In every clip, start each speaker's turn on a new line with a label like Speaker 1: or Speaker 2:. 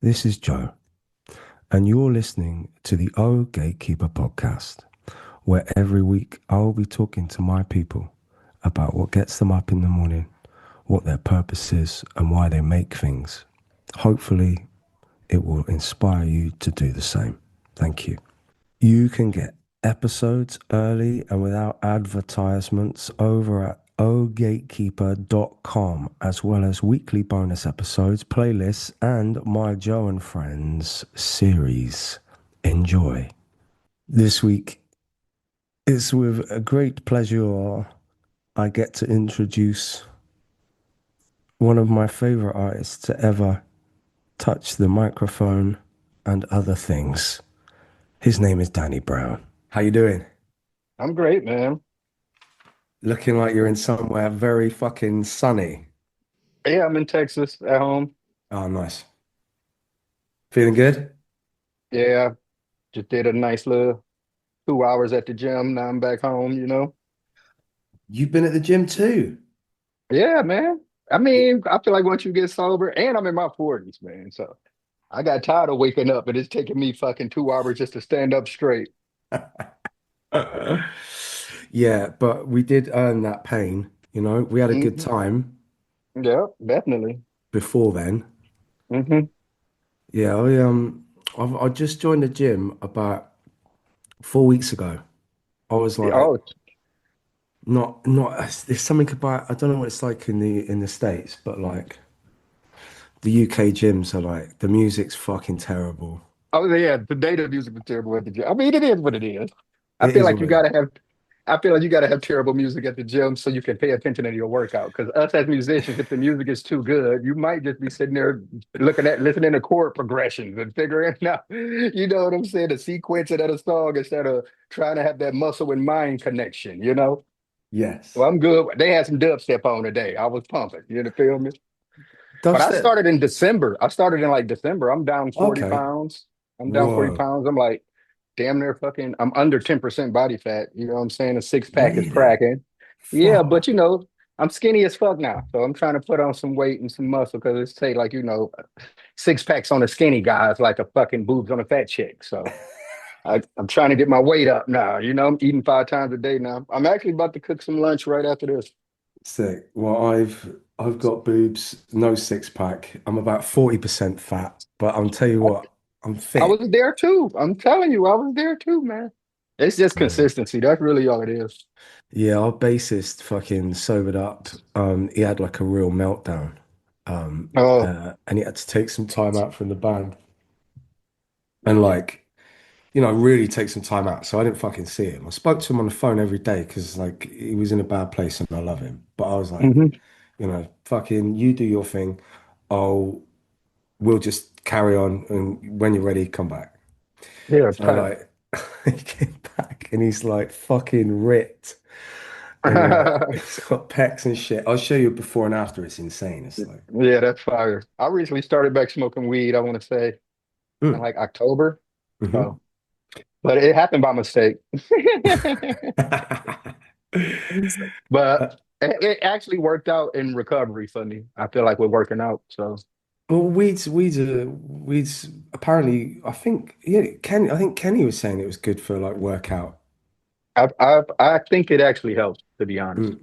Speaker 1: This is Joe, and you're listening to the Oh Gatekeeper podcast, where every week I'll be talking to my people about what gets them up in the morning, what their purpose is, and why they make things. Hopefully, it will inspire you to do the same. Thank you. You can get episodes early and without advertisements over at ohgatekeeper.com, as well as weekly bonus episodes, playlists, and my Joe and Friends series. Enjoy. This week, it's with a great pleasure I get to introduce one of my favorite artists to ever touch the microphone and other things. His name is Danny Brown. How you doing?
Speaker 2: I'm great, man.
Speaker 1: Looking like you're in somewhere very fucking sunny.
Speaker 2: Yeah, I'm in Texas at home.
Speaker 1: Oh, nice. Feeling good?
Speaker 2: Yeah, just did a nice little 2 hours at the gym. Now I'm back home.
Speaker 1: You've been at the gym too.
Speaker 2: Yeah, man. I mean, I feel like once you get sober, and I'm in my 40s, man. So I got tired of waking up, and it's taking me fucking 2 hours just to stand up straight.
Speaker 1: Yeah, but we did earn that pain. We had a good
Speaker 2: Hmm.
Speaker 1: time
Speaker 2: Yeah, definitely.
Speaker 1: before then.
Speaker 2: Hmm.
Speaker 1: Yeah, I just joined the gym about 4 weeks ago. I was like,
Speaker 2: Oh,
Speaker 1: not. There's something about I don't know what it's like in the States, but like the UK gyms are like the music's fucking terrible.
Speaker 2: oh yeah. Today the music was terrible at the gym. I mean, it is what it is. I
Speaker 1: It
Speaker 2: feel
Speaker 1: is
Speaker 2: like
Speaker 1: what
Speaker 2: you
Speaker 1: it is.
Speaker 2: gotta have I feel like you got to have terrible music at the gym so you can pay attention to your workout. Because us as musicians, if the music is too good, you might just be sitting there listening to chord progressions and figuring out, you know what I'm saying, the sequence of that song instead of trying to have that muscle and mind connection.
Speaker 1: Yes.
Speaker 2: Well, I'm good. They had some dubstep on today. I was pumping. You know, feel me? But I
Speaker 1: Dubstep.
Speaker 2: started in December. I started in like December. I'm down 40
Speaker 1: Okay.
Speaker 2: pounds. I'm down 40
Speaker 1: Whoa.
Speaker 2: pounds. I'm like damn near fucking, I'm under 10% body fat. You know what I'm saying? A six pack is
Speaker 1: Really?
Speaker 2: cracking. Yeah, but
Speaker 1: Fuck.
Speaker 2: I'm skinny as fuck now. So I'm trying to put on some weight and some muscle because it's say like, six packs on a skinny guy is like a fucking boobs on a fat chick. So I'm trying to get my weight up now. I'm eating 5 times a day now. I'm actually about to cook some lunch right after this.
Speaker 1: Sick. Well, I've got boobs, no six pack. I'm about 40% fat, but I'll tell you
Speaker 2: I,
Speaker 1: what, I'm
Speaker 2: I
Speaker 1: fit.
Speaker 2: was there too. I'm telling you, I was there too, man. It's just
Speaker 1: Yeah.
Speaker 2: consistency. That's really all it is.
Speaker 1: Yeah, our bassist fucking sobered up. He had like a real meltdown.
Speaker 2: Oh,
Speaker 1: And he had to take some time out from the band and like, really take some time out. So I didn't fucking see him. I spoke to him on the phone every day because like he was in a bad place and I love him. But I was like,
Speaker 2: hmm,
Speaker 1: fucking you do your thing. I'll we'll just carry on and when you're ready, come back.
Speaker 2: yeah,
Speaker 1: So
Speaker 2: tight.
Speaker 1: like he came back and he's like fucking ripped and like he's got pecs and shit. I'll show you before and after. It's insane. It's like
Speaker 2: Yeah, that's fire. I recently started back smoking weed, I want to say in
Speaker 1: mm,
Speaker 2: like October.
Speaker 1: hmm.
Speaker 2: So, but it happened by mistake. But it actually worked out in recovery for me. I feel like we're working out. So
Speaker 1: Well, weeds. Apparently, I think yeah, Kenny. I think Kenny was saying it was good for like workout.
Speaker 2: I think it actually helps, to be honest,
Speaker 1: Mm,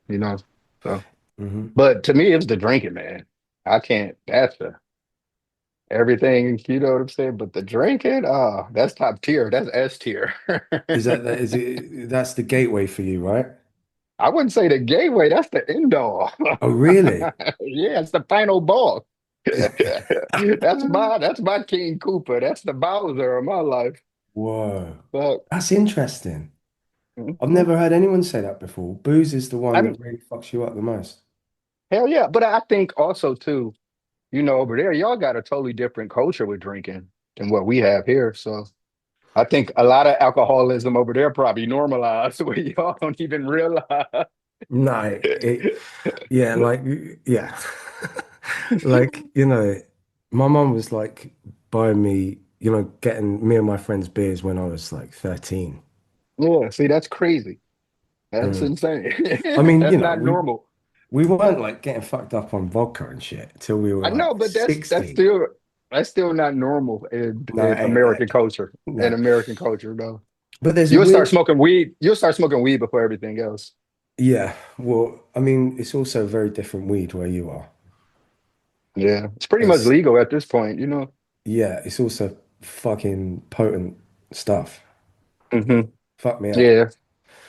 Speaker 2: you know. So,
Speaker 1: hmm.
Speaker 2: but to me, it's the drinking, man. I can't, that's the everything, you know what I'm saying? But the drinking, oh, that's top tier. That's S tier.
Speaker 1: Is it? That's the gateway for you, right?
Speaker 2: I wouldn't say the gateway, that's the end all.
Speaker 1: Oh, really?
Speaker 2: Yeah, it's the final boss. That's my King Cooper. That's the Bowser of my life.
Speaker 1: Whoa,
Speaker 2: But
Speaker 1: that's interesting. I've
Speaker 2: mhm.
Speaker 1: never heard anyone say that before. Booze is the one
Speaker 2: I'm
Speaker 1: that really fucks you up the most.
Speaker 2: hell yeah. But I think also too, over there, y'all got a totally different culture with drinking than what we have here. So I think a lot of alcoholism over there probably normalized where y'all don't even realize.
Speaker 1: No, yeah, like, yeah. Like, my mum was like buying me, getting me and my friends beers when I was like 13.
Speaker 2: Yeah, see, that's crazy. That's
Speaker 1: Mm.
Speaker 2: insane.
Speaker 1: I mean,
Speaker 2: That's not normal.
Speaker 1: we weren't like getting fucked up on vodka and shit until we were
Speaker 2: I
Speaker 1: like
Speaker 2: know, but that's
Speaker 1: 16.
Speaker 2: still. That's still not normal
Speaker 1: No,
Speaker 2: in American culture. In
Speaker 1: no.
Speaker 2: American culture, though.
Speaker 1: But there's a
Speaker 2: You'll start
Speaker 1: weird,
Speaker 2: smoking weed. You'll start smoking weed before everything else.
Speaker 1: yeah. Well, I mean, it's also very different weed where you are.
Speaker 2: Yeah, it's pretty much
Speaker 1: It's
Speaker 2: legal at this point, you know.
Speaker 1: yeah, it's also fucking potent stuff.
Speaker 2: Hmm.
Speaker 1: Fuck me up.
Speaker 2: Yeah.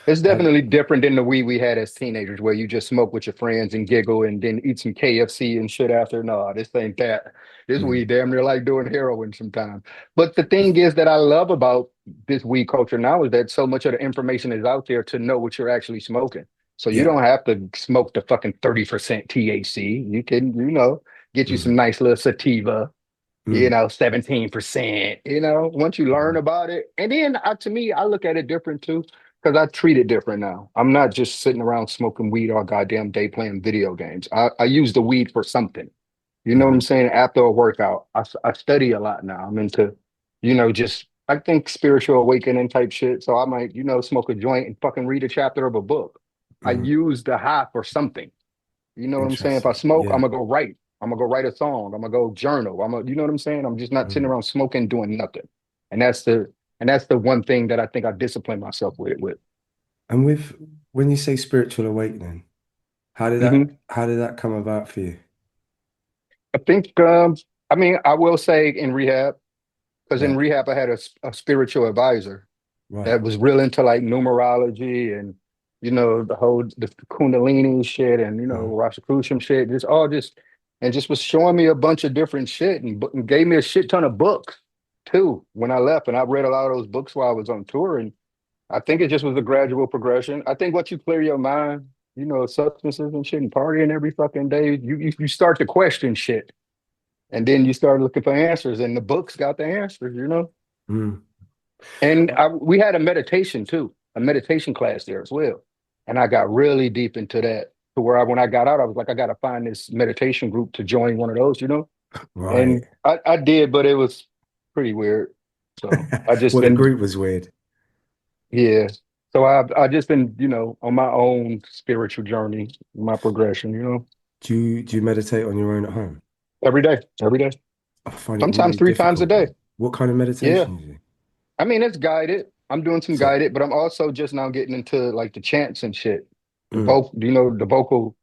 Speaker 2: It's
Speaker 1: I,
Speaker 2: definitely different than the weed we had as teenagers, where you just smoke with your friends and giggle and then eat some KFC and shit after. No, this ain't that. This
Speaker 1: mm,
Speaker 2: weed damn near like doing heroin sometimes. But the thing is that I love about this weed culture now is that so much of the information is out there to know what you're actually smoking. So you
Speaker 1: yeah.
Speaker 2: don't have to smoke the fucking 30% THC. You can, get you some
Speaker 1: Mm,
Speaker 2: nice little sativa,
Speaker 1: mm,
Speaker 2: 17%, once you learn
Speaker 1: mm,
Speaker 2: about it. And then to me, I look at it different too, because I treat it different now. I'm not just sitting around smoking weed all goddamn day playing video games. I use the weed for something. You know what I'm
Speaker 1: mm,
Speaker 2: saying? After a workout, I study a lot now. I'm into, just I think spiritual awakening type shit. So I might, smoke a joint and fucking read a chapter of a book. I
Speaker 1: mm.
Speaker 2: use the high for something. You know what I'm saying? If I
Speaker 1: Interesting.
Speaker 2: smoke, I'm
Speaker 1: Yeah.
Speaker 2: gonna go write. I'm gonna go write a song. I'm gonna go journal. You know what I'm saying? I'm just not sitting
Speaker 1: Mm.
Speaker 2: around smoking, doing nothing. And that's the one thing that I think I discipline myself with.
Speaker 1: And with when you say spiritual awakening,
Speaker 2: Hmm.
Speaker 1: how did that come about for you?
Speaker 2: I think, I mean, I will say in rehab, because in
Speaker 1: Yeah.
Speaker 2: rehab I had a spiritual advisor
Speaker 1: Right.
Speaker 2: that was real into like numerology and the Kundalini shit and
Speaker 1: Mm.
Speaker 2: Rosicrucian shit, just was showing me a bunch of different shit and gave me a shit ton of books too when I left. And I read a lot of those books while I was on tour. And I think it just was a gradual progression. I think once you clear your mind, substances and shit and partying every fucking day, you start to question shit. And then you start looking for answers, and the books got the answers.
Speaker 1: Mm.
Speaker 2: And we had a meditation too, a meditation class there as well. And I got really deep into that to where when I got out, I was like, I got to find this meditation group to join one of those.
Speaker 1: Right.
Speaker 2: And I did, but it was pretty weird. So I just
Speaker 1: Well, the
Speaker 2: been,
Speaker 1: group was weird.
Speaker 2: yeah. So I just been, on my own spiritual journey, my progression,
Speaker 1: Do you meditate on your own at home?
Speaker 2: every day,
Speaker 1: I find it
Speaker 2: sometimes
Speaker 1: really
Speaker 2: 3 times a
Speaker 1: difficult,
Speaker 2: day.
Speaker 1: bro. What kind of
Speaker 2: Yeah.
Speaker 1: meditation is it?
Speaker 2: I mean, it's guided. I'm doing some
Speaker 1: So,
Speaker 2: guided, but I'm also just now getting into like the chants and shit.
Speaker 1: mm,
Speaker 2: The vocal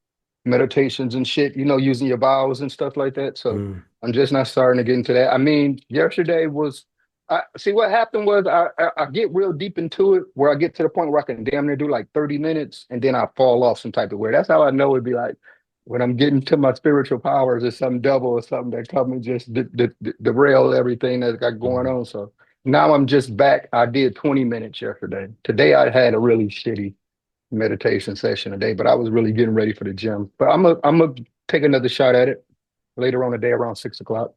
Speaker 2: meditations and shit, using your vowels and stuff like that. So
Speaker 1: mm,
Speaker 2: I'm just not starting to get into that. I mean, yesterday was I see what happened was I get real deep into it where I get to the point where I can damn near do like 30 minutes and then I fall off some type of way. That's how I know it'd be like when I'm getting to my spiritual powers or some devil or something that come and just derail everything that got going
Speaker 1: mm.
Speaker 2: on. So now I'm just back. I did 20 minutes yesterday. Today I had a really shitty meditation session today, but I was really getting ready for the gym. But I'm gonna take another shot at it later on the day around 6 o'clock.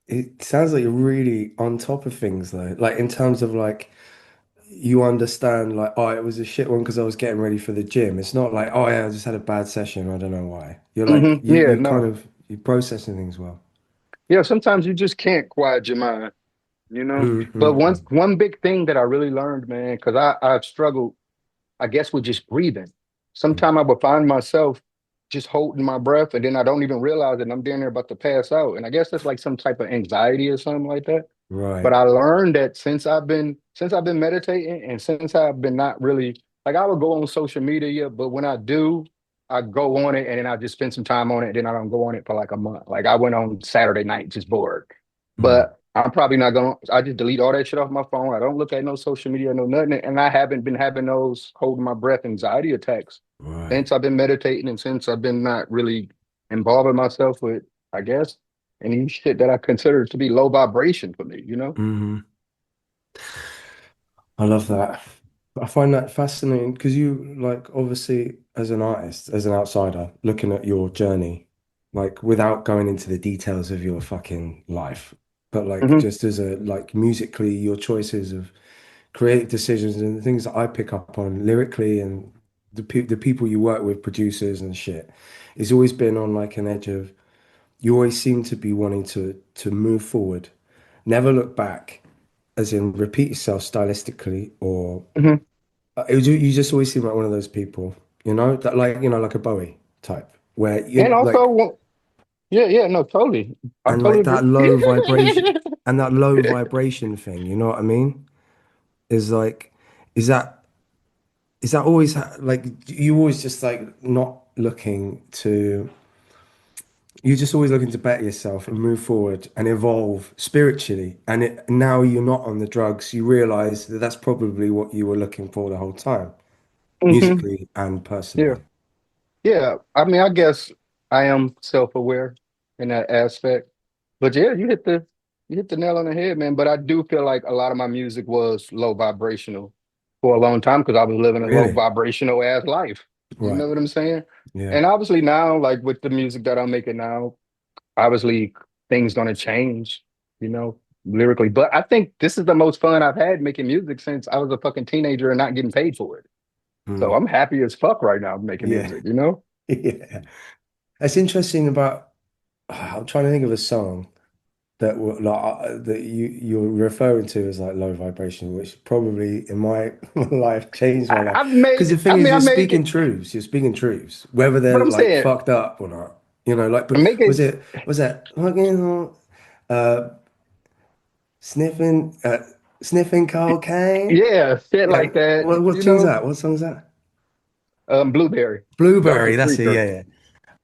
Speaker 1: It sounds like you're really on top of things though. Like in terms of like you understand like, oh, it was a shit one because I was getting ready for the gym. It's not like, oh yeah, I just had a bad session. I don't know why. You're like
Speaker 2: Yeah,
Speaker 1: you kind
Speaker 2: no.
Speaker 1: of you're processing things well.
Speaker 2: Yeah, sometimes you just can't quiet your mind.
Speaker 1: Mm,
Speaker 2: But
Speaker 1: mm, mm,
Speaker 2: one big thing that I really learned, man, because I've struggled, I guess, with just breathing.
Speaker 1: mm.
Speaker 2: Sometimes I would find myself just holding my breath and then I don't even realize it and I'm down there about to pass out. And I guess that's like some type of anxiety or something like that. But
Speaker 1: Right.
Speaker 2: I learned that since I've been meditating and since I've been not really like I would go on social media, but when I do, I go on it and then I just spend some time on it, and then I don't go on it for like a month. Like I went on Saturday night just bored.
Speaker 1: Mm,
Speaker 2: But I'm probably not gonna I just delete all that shit off my phone. I don't look at no social media, no nothing. And I haven't been having those holding my breath anxiety attacks
Speaker 1: right.
Speaker 2: since I've been meditating and since I've been not really involving myself with, I guess, any shit that I consider to be low vibration for me.
Speaker 1: Hmm. I love that. I find that fascinating because you like obviously as an artist, as an outsider, looking at your journey, like without going into the details of your fucking life, but like
Speaker 2: Hmm.
Speaker 1: just as a like musically, your choices of creative decisions and the things that I pick up on lyrically and the people you work with, producers and shit, it's always been on like an edge of you always seem to be wanting to move forward, never look back, as in repeat yourself stylistically or
Speaker 2: Hmm.
Speaker 1: you just always seem like one of those people, that like like a Bowie type where
Speaker 2: And
Speaker 1: you like
Speaker 2: also, Yeah, yeah, no, totally. I
Speaker 1: And
Speaker 2: totally
Speaker 1: like that low vibration
Speaker 2: agree.
Speaker 1: and that low vibration thing, you know what I mean? Is like, is that always like you always just like not looking to you're just always looking to better yourself and move forward and evolve spiritually. And now you're not on the drugs, you realize that that's probably what you were looking for the whole time,
Speaker 2: Hmm.
Speaker 1: musically and
Speaker 2: Yeah.
Speaker 1: personally.
Speaker 2: Yeah. I mean, I guess I am self-aware in that aspect. But yeah, you hit the nail on the head, man. But I do feel like a lot of my music was low vibrational for a long time because I was living a low
Speaker 1: Really?
Speaker 2: vibrational ass life. You
Speaker 1: Right.
Speaker 2: know what I'm saying?
Speaker 1: Yeah.
Speaker 2: And obviously now, like with the music that I'm making now, obviously things gonna change, you know, lyrically. But I think this is the most fun I've had making music since I was a fucking teenager and not getting paid for it. So
Speaker 1: Mm.
Speaker 2: I'm happy as fuck right now making
Speaker 1: Yeah.
Speaker 2: music, you know?
Speaker 1: Yeah. That's interesting about I'm trying to think of a song that that you're referring to as like low vibration, which probably in my life changed my life.
Speaker 2: I've
Speaker 1: Because
Speaker 2: made
Speaker 1: the
Speaker 2: it,
Speaker 1: thing is,
Speaker 2: I
Speaker 1: you're
Speaker 2: made
Speaker 1: speaking
Speaker 2: it,
Speaker 1: truths. You're speaking truths, whether
Speaker 2: but
Speaker 1: they're
Speaker 2: I'm
Speaker 1: like
Speaker 2: saying
Speaker 1: fucked up or not. You know, like, but
Speaker 2: make it,
Speaker 1: was that fucking uh, sniffing sniffing cocaine?
Speaker 2: yeah, shit
Speaker 1: Yeah.
Speaker 2: like that,
Speaker 1: What
Speaker 2: you
Speaker 1: tune's
Speaker 2: know?
Speaker 1: that? What song's that?
Speaker 2: Blueberry,
Speaker 1: Blueberry.
Speaker 2: Dr.
Speaker 1: That's it.
Speaker 2: Freaker.
Speaker 1: Yeah, yeah.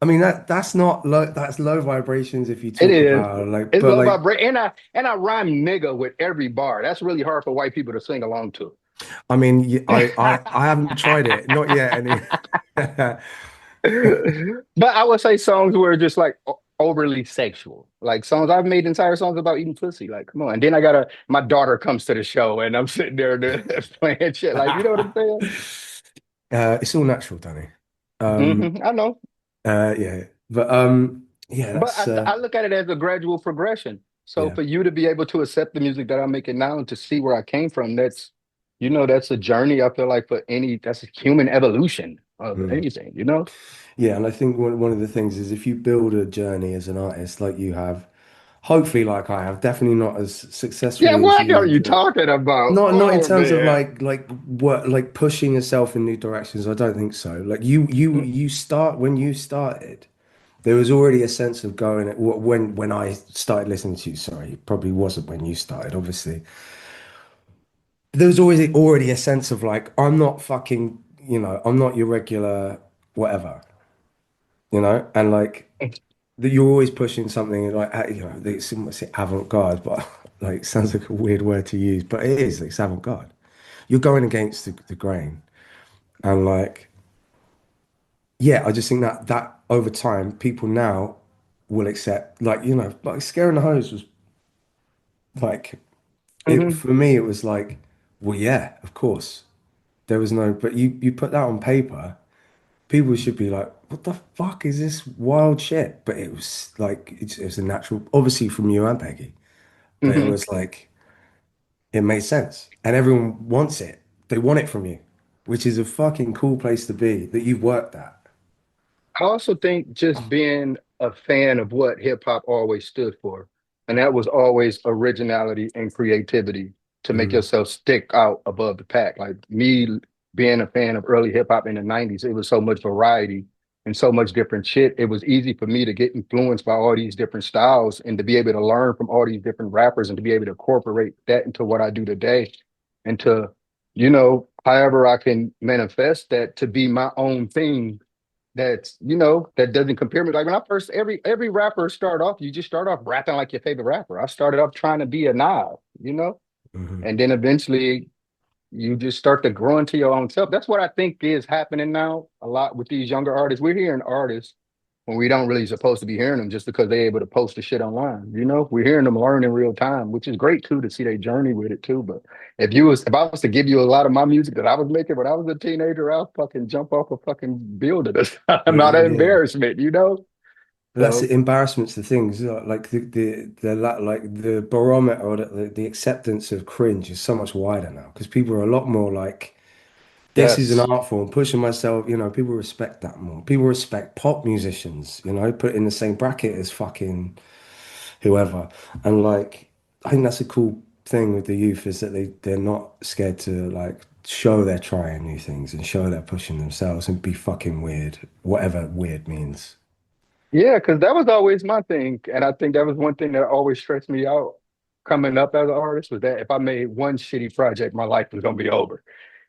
Speaker 1: I mean that's not low. That's low vibrations if you
Speaker 2: It
Speaker 1: talk
Speaker 2: is.
Speaker 1: about like,
Speaker 2: It's
Speaker 1: but
Speaker 2: low
Speaker 1: like.
Speaker 2: vibration. And I rhyme nigga with every bar. That's really hard for white people to sing along to.
Speaker 1: I mean, I haven't tried it, not yet. Any.
Speaker 2: But I would say songs were just like overly sexual. Like songs I've made entire songs about eating pussy. Like, come on. And then I got my daughter comes to the show and I'm sitting there playing shit. Like, you know what I'm saying?
Speaker 1: It's all natural, Danny.
Speaker 2: I know.
Speaker 1: Yeah, but yeah,
Speaker 2: But
Speaker 1: that's
Speaker 2: I look at it as a gradual progression. So
Speaker 1: yeah,
Speaker 2: for you to be able to accept the music that I'm making now and to see where I came from, that's a journey. I feel like that's a human evolution of
Speaker 1: mm.
Speaker 2: anything, you know?
Speaker 1: Yeah, and I think one of the things is if you build a journey as an artist like you have, hopefully like I have, definitely not as
Speaker 2: Yeah,
Speaker 1: successfully as
Speaker 2: what are
Speaker 1: you.
Speaker 2: you talking about?
Speaker 1: Not in
Speaker 2: Oh
Speaker 1: terms of
Speaker 2: man.
Speaker 1: like work like pushing yourself in new directions. I don't think so. Like you start when you started. There was already a sense of going when I started listening to you. Sorry, it probably wasn't when you started, obviously. There was always already a sense of like, I'm not fucking, I'm not your regular whatever, and like that you're always pushing something like, it's avant-garde, but like sounds like a weird word to use, but it is, it's avant-garde. You're going against the grain, and like, yeah, I just think that over time, people now will accept, like, like Scaring the Hose was like, it
Speaker 2: Mhm.
Speaker 1: for me, it was like, well, yeah, of course. There was no, but you put that on paper, people should be like, what the fuck is this wild shit? But it was like, it was a natural, obviously from you and Peggy, but it
Speaker 2: Mhm.
Speaker 1: was like, it made sense. And everyone wants it. They want it from you, which is a fucking cool place to be that you've worked at.
Speaker 2: I also think just being a fan of what hip hop always stood for, and that was always originality and creativity to make
Speaker 1: Mm,
Speaker 2: yourself stick out above the pack. Like me being a fan of early hip hop in the 90s, it was so much variety and so much different shit. It was easy for me to get influenced by all these different styles and to be able to learn from all these different rappers and to be able to incorporate that into what I do today and to, however I can manifest that to be my own thing that doesn't compare me. Like when I first every rapper start off, you just start off rapping like your favorite rapper. I started off trying to be a knob,
Speaker 1: mhm.
Speaker 2: and then eventually you just start to grow into your own self. That's what I think is happening now a lot with these younger artists. We're hearing artists when we don't really supposed to be hearing them just because they're able to post the shit online. We're hearing them learn in real time, which is great too to see their journey with it too. But if I was to give you a lot of my music that I was making when I was a teenager, I'll fucking jump off a fucking building. I'm not an
Speaker 1: Yeah.
Speaker 2: embarrassment.
Speaker 1: But that's
Speaker 2: So
Speaker 1: the embarrassment's the thing, like like the barometer or the acceptance of cringe is so much wider now because people are a lot more like, this is an
Speaker 2: yes.
Speaker 1: art form, pushing myself, people respect that more. People respect pop musicians, put in the same bracket as fucking whoever. And like, I think that's a cool thing with the youth is that they're not scared to like show they're trying new things and show they're pushing themselves and be fucking weird, whatever weird means.
Speaker 2: Yeah, because that was always my thing. And I think that was one thing that always stressed me out coming up as an artist was that if I made one shitty project, my life was gonna be over.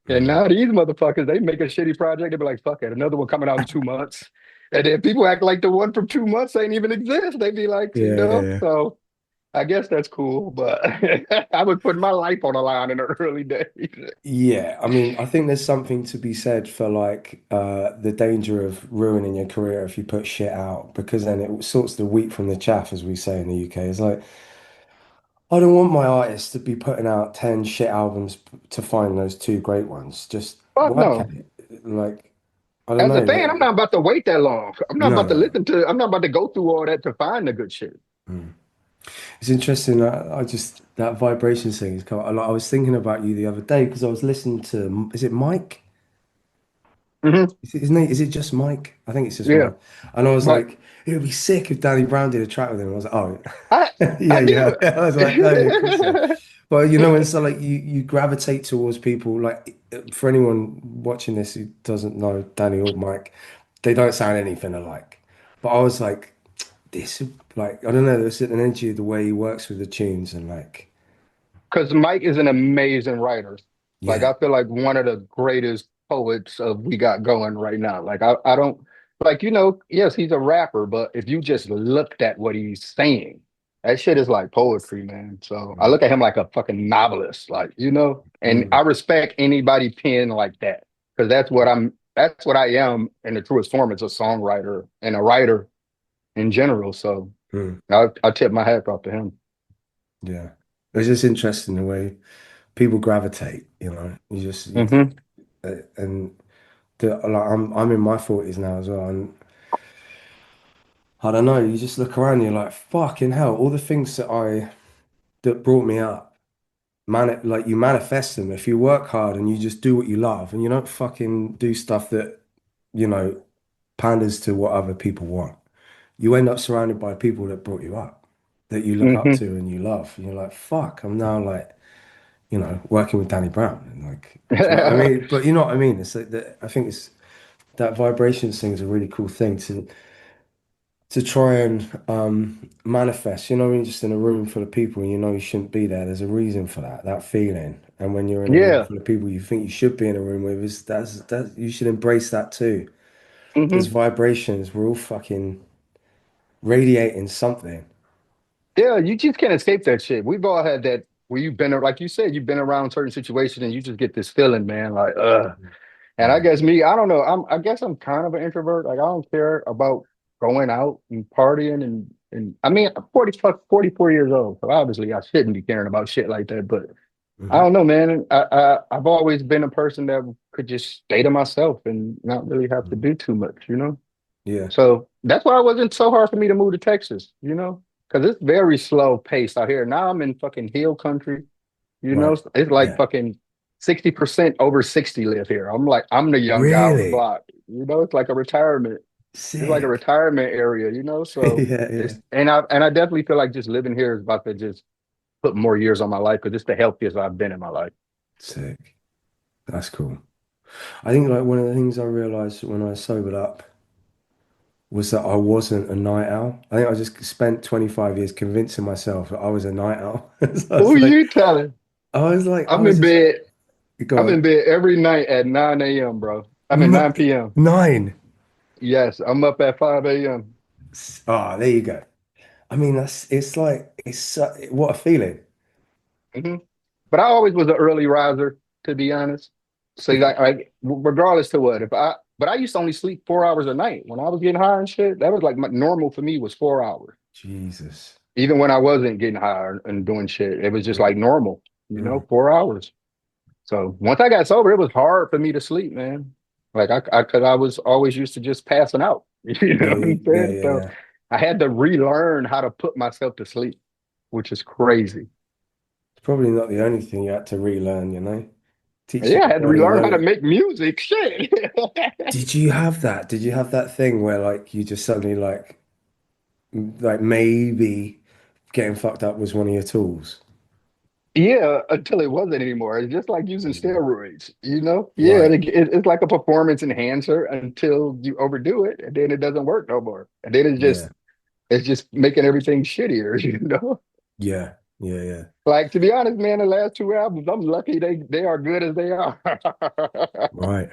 Speaker 2: And
Speaker 1: Mm.
Speaker 2: now these motherfuckers, they make a shitty project, they be like, fuck it, another one coming out in 2 months. And then people act like the one from 2 months ain't even exist. They be like,
Speaker 1: Yeah, yeah, yeah.
Speaker 2: so I guess that's cool, but I would put my life on the line in the early days.
Speaker 1: Yeah, I mean, I think there's something to be said for like the danger of ruining your career if you put shit out because then it sorts the wheat from the chaff, as we say in the UK. It's like I don't want my artist to be putting out 10 shit albums to find those two great ones. Just
Speaker 2: Fuck
Speaker 1: work at
Speaker 2: no.
Speaker 1: it. Like, I don't
Speaker 2: As a
Speaker 1: know.
Speaker 2: fan, I'm not about to wait that long.
Speaker 1: No, no, no.
Speaker 2: I'm not about to go through all that to find the good shit.
Speaker 1: Mm. It's interesting. I just that vibration thing is kind of, like, I was thinking about you the other day because I was listening to, is it Mike?
Speaker 2: Hmm.
Speaker 1: Is it his name? Is it just Mike? I think it's just
Speaker 2: Yeah.
Speaker 1: Mike. And I was
Speaker 2: But
Speaker 1: like, it would be sick if Danny Brown did a track with him. I was like, oh,
Speaker 2: I
Speaker 1: yeah,
Speaker 2: I
Speaker 1: yeah.
Speaker 2: do.
Speaker 1: I was like, oh, yeah, of course, yeah. But you know, when so like you gravitate towards people like for anyone watching this who doesn't know Danny or Mike, they don't sound anything alike. But I was like, this like I don't know, there's an energy of the way he works with the tunes and like,
Speaker 2: Because Mike is an amazing writer. Like
Speaker 1: yeah.
Speaker 2: I feel like one of the greatest poets of we got going right now. Like I don't like yes, he's a rapper, but if you just looked at what he's saying, that shit is like poetry, man. So I
Speaker 1: Mm,
Speaker 2: look at him like a fucking novelist, and
Speaker 1: mm,
Speaker 2: I respect anybody pen like that because that's what I am in the truest form as a songwriter and a writer in general. So
Speaker 1: mm,
Speaker 2: I tip my hat off to him.
Speaker 1: yeah. It's just interesting the way people gravitate, you know.
Speaker 2: Hmm.
Speaker 1: And like I'm in my 40s now as well, and I don't know, you just look around and you're like, fucking hell, all the things that brought me up, like you manifest them if you work hard and you just do what you love and you don't fucking do stuff that, you know, panders to what other people want. You end up surrounded by people that brought you up, that you look up
Speaker 2: Hmm.
Speaker 1: to and you love. And you're like, fuck, I'm now like, you know, working with Danny Brown and like, do you know what I mean? But you know what I mean? It's like I think it's that vibrations thing is a really cool thing to try and manifest. You know, what I mean, just in a room full of people, and you know you shouldn't be there. There's a reason for that feeling. And when you're in a room
Speaker 2: Yeah.
Speaker 1: full of people you think you should be in a room with, is that you should embrace that too. There's
Speaker 2: Hmm.
Speaker 1: vibrations. We're all fucking radiating something.
Speaker 2: Yeah, you just can't escape that shit. We've all had that where like you said, you've been around certain situations and you just get this feeling, man, like, And I
Speaker 1: Mm,
Speaker 2: guess I guess I'm kind of an introvert. Like, I don't care about going out and partying and I mean, I'm 44 years old. So obviously I shouldn't be caring about shit like that. But I
Speaker 1: mhm.
Speaker 2: don't know, man. I've always been a person that could just stay to myself and not really have to do too much.
Speaker 1: Yeah,
Speaker 2: So that's why it wasn't so hard for me to move to Texas, because it's very slow paced out here. Now I'm in fucking hill country,
Speaker 1: right.
Speaker 2: it's like
Speaker 1: Yeah.
Speaker 2: fucking 60% over 60 live here. I'm the young guy on the
Speaker 1: Really
Speaker 2: block. It's like a retirement. It's like a
Speaker 1: sick.
Speaker 2: retirement area. So
Speaker 1: Yeah, yeah.
Speaker 2: I definitely feel like just living here is about to just put more years on my life because it's the healthiest I've been in my life.
Speaker 1: Sick. That's cool. I think like one of the things I realized when I sobered up was that I wasn't a night owl. I think I just spent 25 years convincing myself that I was a night owl. So
Speaker 2: Who you telling?
Speaker 1: I
Speaker 2: I'm
Speaker 1: was
Speaker 2: in
Speaker 1: just,
Speaker 2: bed.
Speaker 1: go
Speaker 2: I'm in
Speaker 1: on.
Speaker 2: bed every night at 9 a.m., bro. I mean
Speaker 1: N
Speaker 2: 9 p.m.
Speaker 1: 9.
Speaker 2: Yes, I'm up at 5 a.m.
Speaker 1: Ah, there you go. I mean, it's like, what a feeling.
Speaker 2: Hmm. But I always was an early riser, to be honest. So like regardless to what, but I used to only sleep 4 hours a night when I was getting high and shit. That was like normal for me was 4 hours.
Speaker 1: Jesus.
Speaker 2: Even when I wasn't getting high and doing shit, it was just
Speaker 1: Mm,
Speaker 2: like normal,
Speaker 1: mm,
Speaker 2: 4 hours. So once I got sober, it was hard for me to sleep, man. Like cause I was always used to just passing out. You know
Speaker 1: yeah,
Speaker 2: what I'm
Speaker 1: yeah,
Speaker 2: saying?
Speaker 1: yeah,
Speaker 2: So
Speaker 1: yeah.
Speaker 2: I had to relearn how to put myself to sleep, which is crazy.
Speaker 1: It's probably not the only thing you had to relearn, you know? Teaching
Speaker 2: Yeah, I
Speaker 1: your
Speaker 2: had to
Speaker 1: body
Speaker 2: relearn how to
Speaker 1: low.
Speaker 2: make music. Shit.
Speaker 1: Did you have that? Did you have that thing where like you just suddenly like maybe getting fucked up was one of your tools?
Speaker 2: Yeah, until it wasn't anymore. It's just like using
Speaker 1: Mm.
Speaker 2: steroids, you know? Yeah,
Speaker 1: Right.
Speaker 2: it's like a performance enhancer until you overdo it, and then it doesn't work no more. And then
Speaker 1: Yeah.
Speaker 2: it's just making everything shittier, you know?
Speaker 1: Yeah. Yeah. Yeah.
Speaker 2: Like to be honest, man, the last two albums, I'm lucky they are good as they are.
Speaker 1: Right.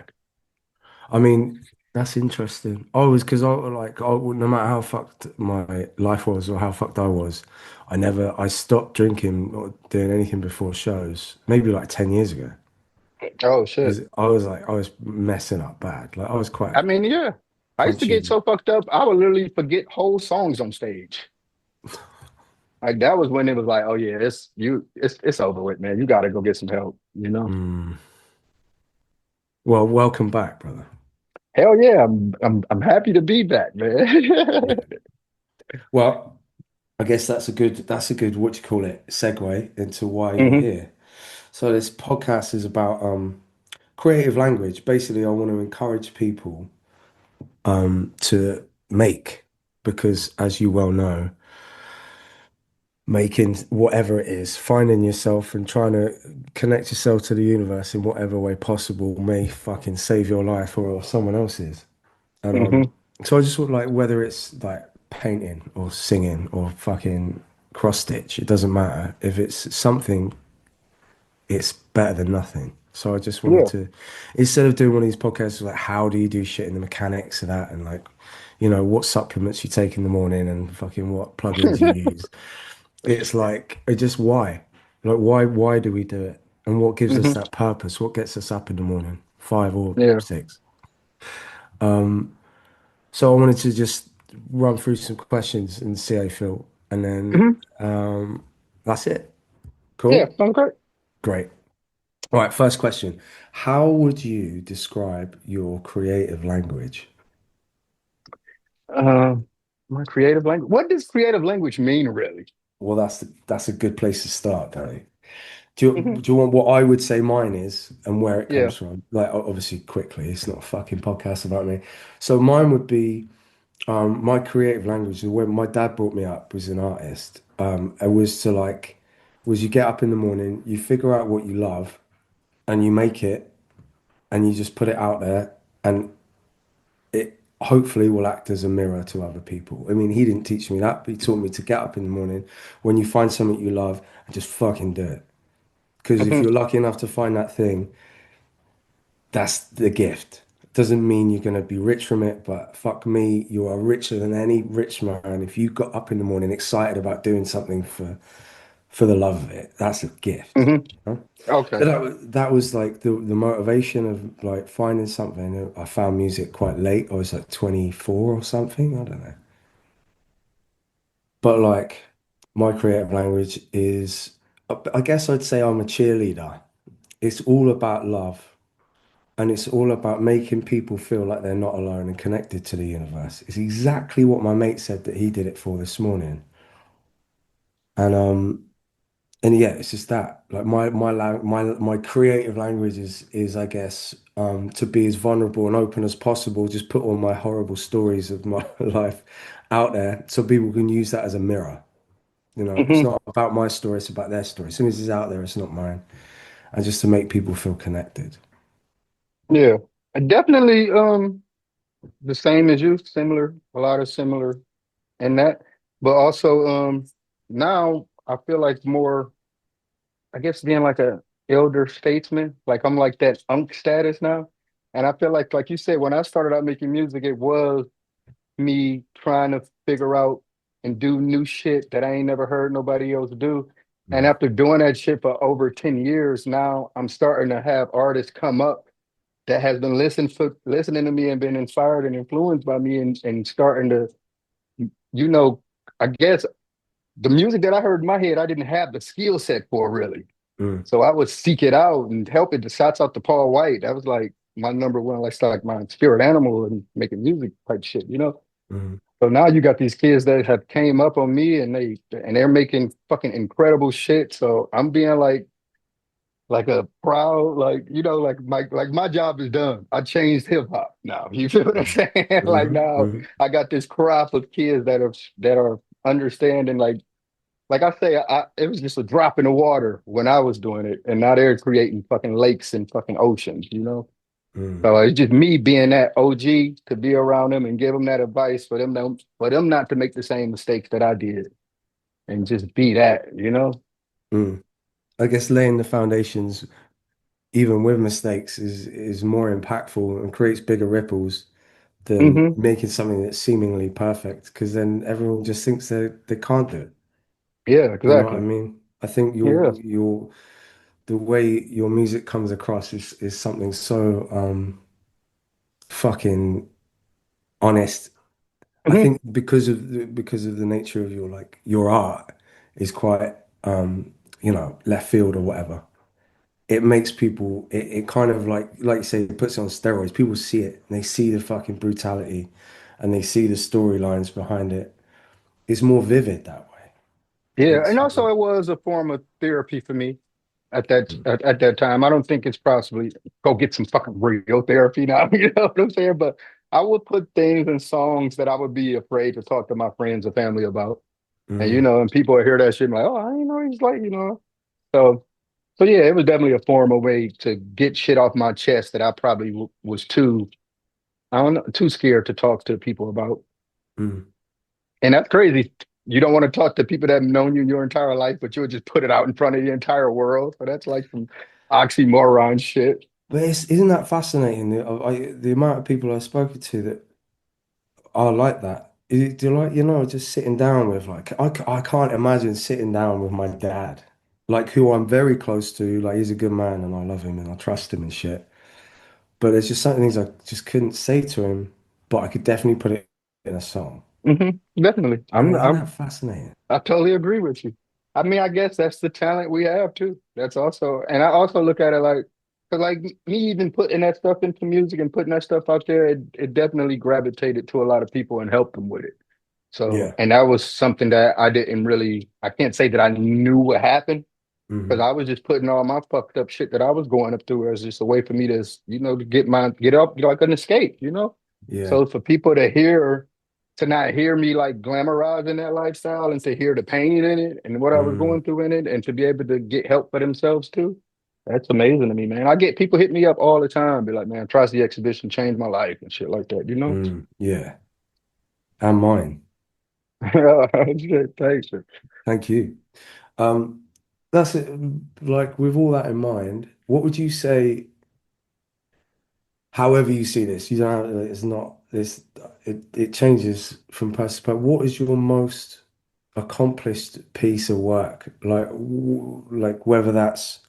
Speaker 1: I mean, that's interesting. I was because no matter how fucked my life was or how fucked I was, I stopped drinking or doing anything before shows, maybe like 10 years ago.
Speaker 2: Oh shit.
Speaker 1: Because I was messing up bad. Like I was
Speaker 2: I
Speaker 1: quite
Speaker 2: mean, yeah. I used to get
Speaker 1: punchy.
Speaker 2: so fucked up, I would literally forget whole songs on stage. Like that was when it was like, oh yeah, it's over with, man. You gotta go get some help, you know?
Speaker 1: Mm. Well, welcome back, brother.
Speaker 2: Hell yeah, I'm happy to be back, man.
Speaker 1: Yeah. Well, I guess that's a good what do you call it segue into why you're
Speaker 2: hmm
Speaker 1: here. So this podcast is about creative language. Basically, I want to encourage people to make because, as you well know, making whatever it is, finding yourself and trying to connect yourself to the universe in whatever way possible may fucking save your life or someone else's. And
Speaker 2: hmm
Speaker 1: so I just would like whether it's like painting or singing or fucking cross stitch, it doesn't matter. If it's something, it's better than nothing. So I just wanted
Speaker 2: Yeah.
Speaker 1: to, instead of doing one of these podcasts, like how do you do shit in the mechanics of that, and like, what supplements you take in the morning, and fucking what plugins you use. It's like, it just why, like why do we do it, and what gives us
Speaker 2: hmm
Speaker 1: that purpose? What gets us up in the morning, 5 or 6? So I wanted to just run through some questions and see how you feel, and then
Speaker 2: hmm
Speaker 1: that's it.
Speaker 2: Yeah,
Speaker 1: Cool,
Speaker 2: sounds great.
Speaker 1: great. All right, first question. How would you describe your creative language?
Speaker 2: Um, my creative language. What does creative language mean, really?
Speaker 1: Well, that's a good place to start, Danny.
Speaker 2: hmm
Speaker 1: Do you want what I would say mine is and where it
Speaker 2: Yeah.
Speaker 1: comes from? Like, obviously, quickly, it's not a fucking podcast about me. So mine would be my creative language. The way my dad brought me up was an artist. It was to like, was you get up in the morning, you figure out what you love, and you make it, and you just put it out there, and it hopefully will act as a mirror to other people. I mean, he didn't teach me that, but he taught me to get up in the morning when you find something you love and just fucking do it. Because if
Speaker 2: hmm
Speaker 1: you're lucky enough to find that thing, that's the gift. Doesn't mean you're going to be rich from it, but fuck me, you are richer than any rich man. If you got up in the morning excited about doing something for the love of it, that's a gift.
Speaker 2: hmm
Speaker 1: Huh? So
Speaker 2: Okay.
Speaker 1: that was like the motivation of like finding something. I found music quite late. I was like 24 or something. I don't know. But like my creative language is, I guess I'd say I'm a cheerleader. It's all about love. And it's all about making people feel like they're not alone and connected to the universe. It's exactly what my mate said that he did it for this morning. And yeah, it's just that. Like my creative language is I guess to be as vulnerable and open as possible, just put all my horrible stories of my life out there so people can use that as a mirror. It's
Speaker 2: hmm
Speaker 1: not about my story, it's about their story. As soon as it's out there, it's not mine. And just to make people feel connected.
Speaker 2: Yeah. I definitely the same as you, similar, a lot of similar in that. But also now I feel like more, I guess being like a elder statesman, like I'm like that unk status now. And I feel like you said, when I started out making music, it was me trying to figure out and do new shit that I ain't never heard nobody else do. And
Speaker 1: Mm,
Speaker 2: after doing that shit for over 10 years, now I'm starting to have artists come up that has been listening to me and been inspired and influenced by me and starting to, you know, I guess the music that I heard in my head, I didn't have the skill set for really.
Speaker 1: mm,
Speaker 2: So I would seek it out and help it. The shots out to Paul White. That was like my number one, like my spirit animal and making music type shit, you know?
Speaker 1: mm,
Speaker 2: So now you got these kids that have came up on me and they're making fucking incredible shit. So I'm being like a proud, like, you know, like my job is done. I changed hip hop now. You feel what I'm
Speaker 1: mm,
Speaker 2: saying? Like
Speaker 1: mhm,
Speaker 2: now
Speaker 1: mhm,
Speaker 2: I got this crop of kids that are understanding like like I say, it was just a drop in the water when I was doing it, and now they're creating fucking lakes and fucking oceans, you know.
Speaker 1: Mm,
Speaker 2: So it's just me being that OG to be around them and give them that advice for them not to make the same mistakes that I did and just be that, you know.
Speaker 1: mm. I guess laying the foundations, even with mistakes, is more impactful and creates bigger ripples than
Speaker 2: Hmm.
Speaker 1: making something that's seemingly perfect, because then everyone just thinks they can't do it.
Speaker 2: Yeah,
Speaker 1: You know what I
Speaker 2: exactly.
Speaker 1: mean? I think
Speaker 2: Yeah.
Speaker 1: your the way your music comes across is something so fucking honest. I
Speaker 2: Hmm.
Speaker 1: think because of the nature of your like your art is quite left field or whatever. It makes people it kind of like you say, it puts it on steroids. People see it and they see the fucking brutality and they see the storylines behind it. It's more vivid that way.
Speaker 2: Yeah,
Speaker 1: It's
Speaker 2: and also it was a form of therapy for me at that time. I don't think it's possibly go get some fucking real therapy now, you know what I'm saying? But I would put things in songs that I would be afraid to talk to my friends or family about. And you
Speaker 1: mm,
Speaker 2: know, and people would hear that shit and be like, oh, I didn't know he's like, you know. So so yeah, it was definitely a form of way to get shit off my chest that I probably was too, I don't know, too scared to talk to people about.
Speaker 1: mm.
Speaker 2: And that's crazy. You don't want to talk to people that have known you your entire life, but you would just put it out in front of the entire world. So that's like some oxymoron shit.
Speaker 1: But isn't that fascinating? The amount of people I've spoken to that are like that. Do you like, just sitting down with like, I can't imagine sitting down with my dad, like who I'm very close to. Like he's a good man and I love him and I trust him and shit. But there's just certain things I just couldn't say to him, but I could definitely put it in a song.
Speaker 2: Definitely.
Speaker 1: Isn't that fascinating?
Speaker 2: I totally agree with you. I mean, I guess that's the talent we have too. That's also, and I also look at it like, cause like me even putting that stuff into music and putting that stuff out there, it definitely gravitated to a lot of people and helped them with it. So,
Speaker 1: Yeah.
Speaker 2: and that was something that I didn't really, I can't say that I knew what happened because
Speaker 1: Hmm.
Speaker 2: I was just putting all my fucked up shit that I was going up through as just a way for me to, you know, to get up like an escape, you know?
Speaker 1: Yeah.
Speaker 2: So for people to not hear me like glamorizing that lifestyle and to hear the pain in it and what I was
Speaker 1: Mm,
Speaker 2: going through in it and to be able to get help for themselves too, that's amazing to me, man. I get people hit me up all the time, be like, man, trust the exhibition changed my life and shit like that, you know?
Speaker 1: yeah. And mine.
Speaker 2: Shit, thanks.
Speaker 1: Thank you. Um, that's it. Like with all that in mind, what would you say? However you see this, you don't have, it's not this, it changes from person to person. What is your most accomplished piece of work? Like, like whether that's,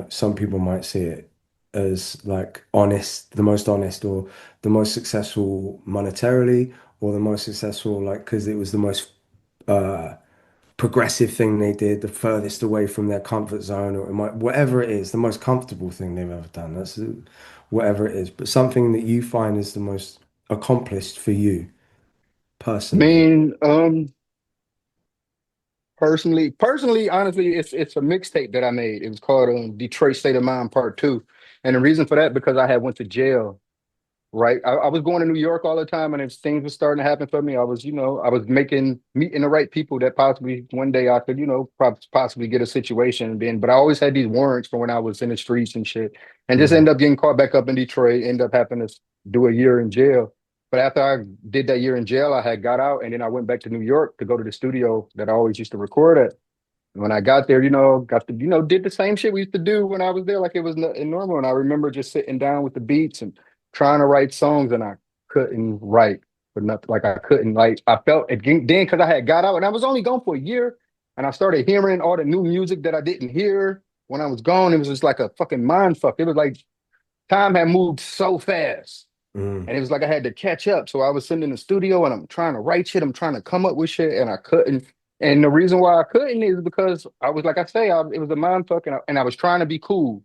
Speaker 1: some people might see it as like honest, the most honest, or the most successful monetarily, or the most successful, like, because it was the most uh, progressive thing they did, the furthest away from their comfort zone, or it might, whatever it is, the most comfortable thing they've ever done. That's whatever it is, but something that you find is the most accomplished for you
Speaker 2: I
Speaker 1: personally.
Speaker 2: mean, personally, honestly, it's a mixtape that I made. It was called Detroit State of Mind Part Two, and the reason for that because I had went to jail. Right, I was going to New York all the time, and as things were starting to happen for me, I was, you know, I was meeting the right people that possibly one day I could, you know, possibly get a situation and then. But I always had these warrants for when I was in the streets and shit, and just end
Speaker 1: Mm,
Speaker 2: up getting caught back up in Detroit. End up having to do a year in jail. But after I did that year in jail, I had got out, and then I went back to New York to go to the studio that I always used to record at. When I got there, you know, got to, you know, did the same shit we used to do when I was there, like it was normal. And I remember just sitting down with the beats and trying to write songs, and I couldn't write for nothing. Like I couldn't, like I felt it then because I had got out and I was only gone for a year, and I started hearing all the new music that I didn't hear when I was gone. It was just like a fucking mind fuck. It was like time had moved so fast.
Speaker 1: mm,
Speaker 2: And it was like I had to catch up. So I was sitting in the studio and I'm trying to write shit. I'm trying to come up with shit and I couldn't. And the reason why I couldn't is because I was like I say, it was a mind fuck and I was trying to be cool.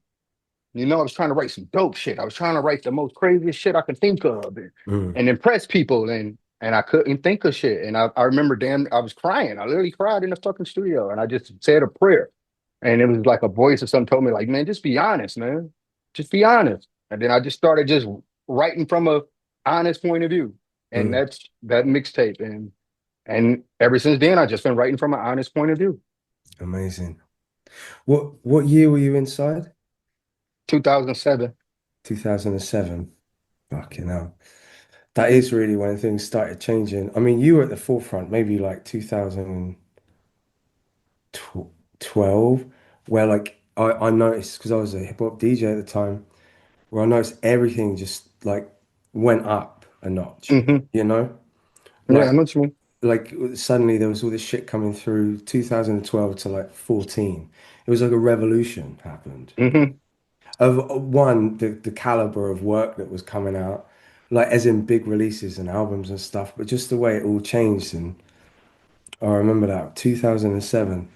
Speaker 2: You know, I was trying to write some dope shit. I was trying to write the most craziest shit I could think of
Speaker 1: mm,
Speaker 2: and impress people. And I couldn't think of shit. And I remember damn, I was crying. I literally cried in the fucking studio and I just said a prayer. And it was like a voice or something told me, like, man, just be honest, man. Just be honest. And then I just started just writing from a honest point of view. And
Speaker 1: mm.
Speaker 2: that's that mixtape. And And ever since then, I've just been writing from an honest point of view.
Speaker 1: Amazing. What year were you inside?
Speaker 2: 2007.
Speaker 1: 2007. Fucking hell. That is really when things started changing. I mean, you were at the forefront, maybe like 2012, where like I noticed because I was a hip hop DJ at the time, where I noticed everything just like went up a notch,
Speaker 2: Hmm.
Speaker 1: you know?
Speaker 2: Yeah, I
Speaker 1: Like
Speaker 2: know what you mean.
Speaker 1: like suddenly there was all this shit coming through 2012 to like 14. It was like a revolution happened.
Speaker 2: Hmm.
Speaker 1: Of one, the caliber of work that was coming out, like as in big releases and albums and stuff, but just the way it all changed. And I remember that 2007.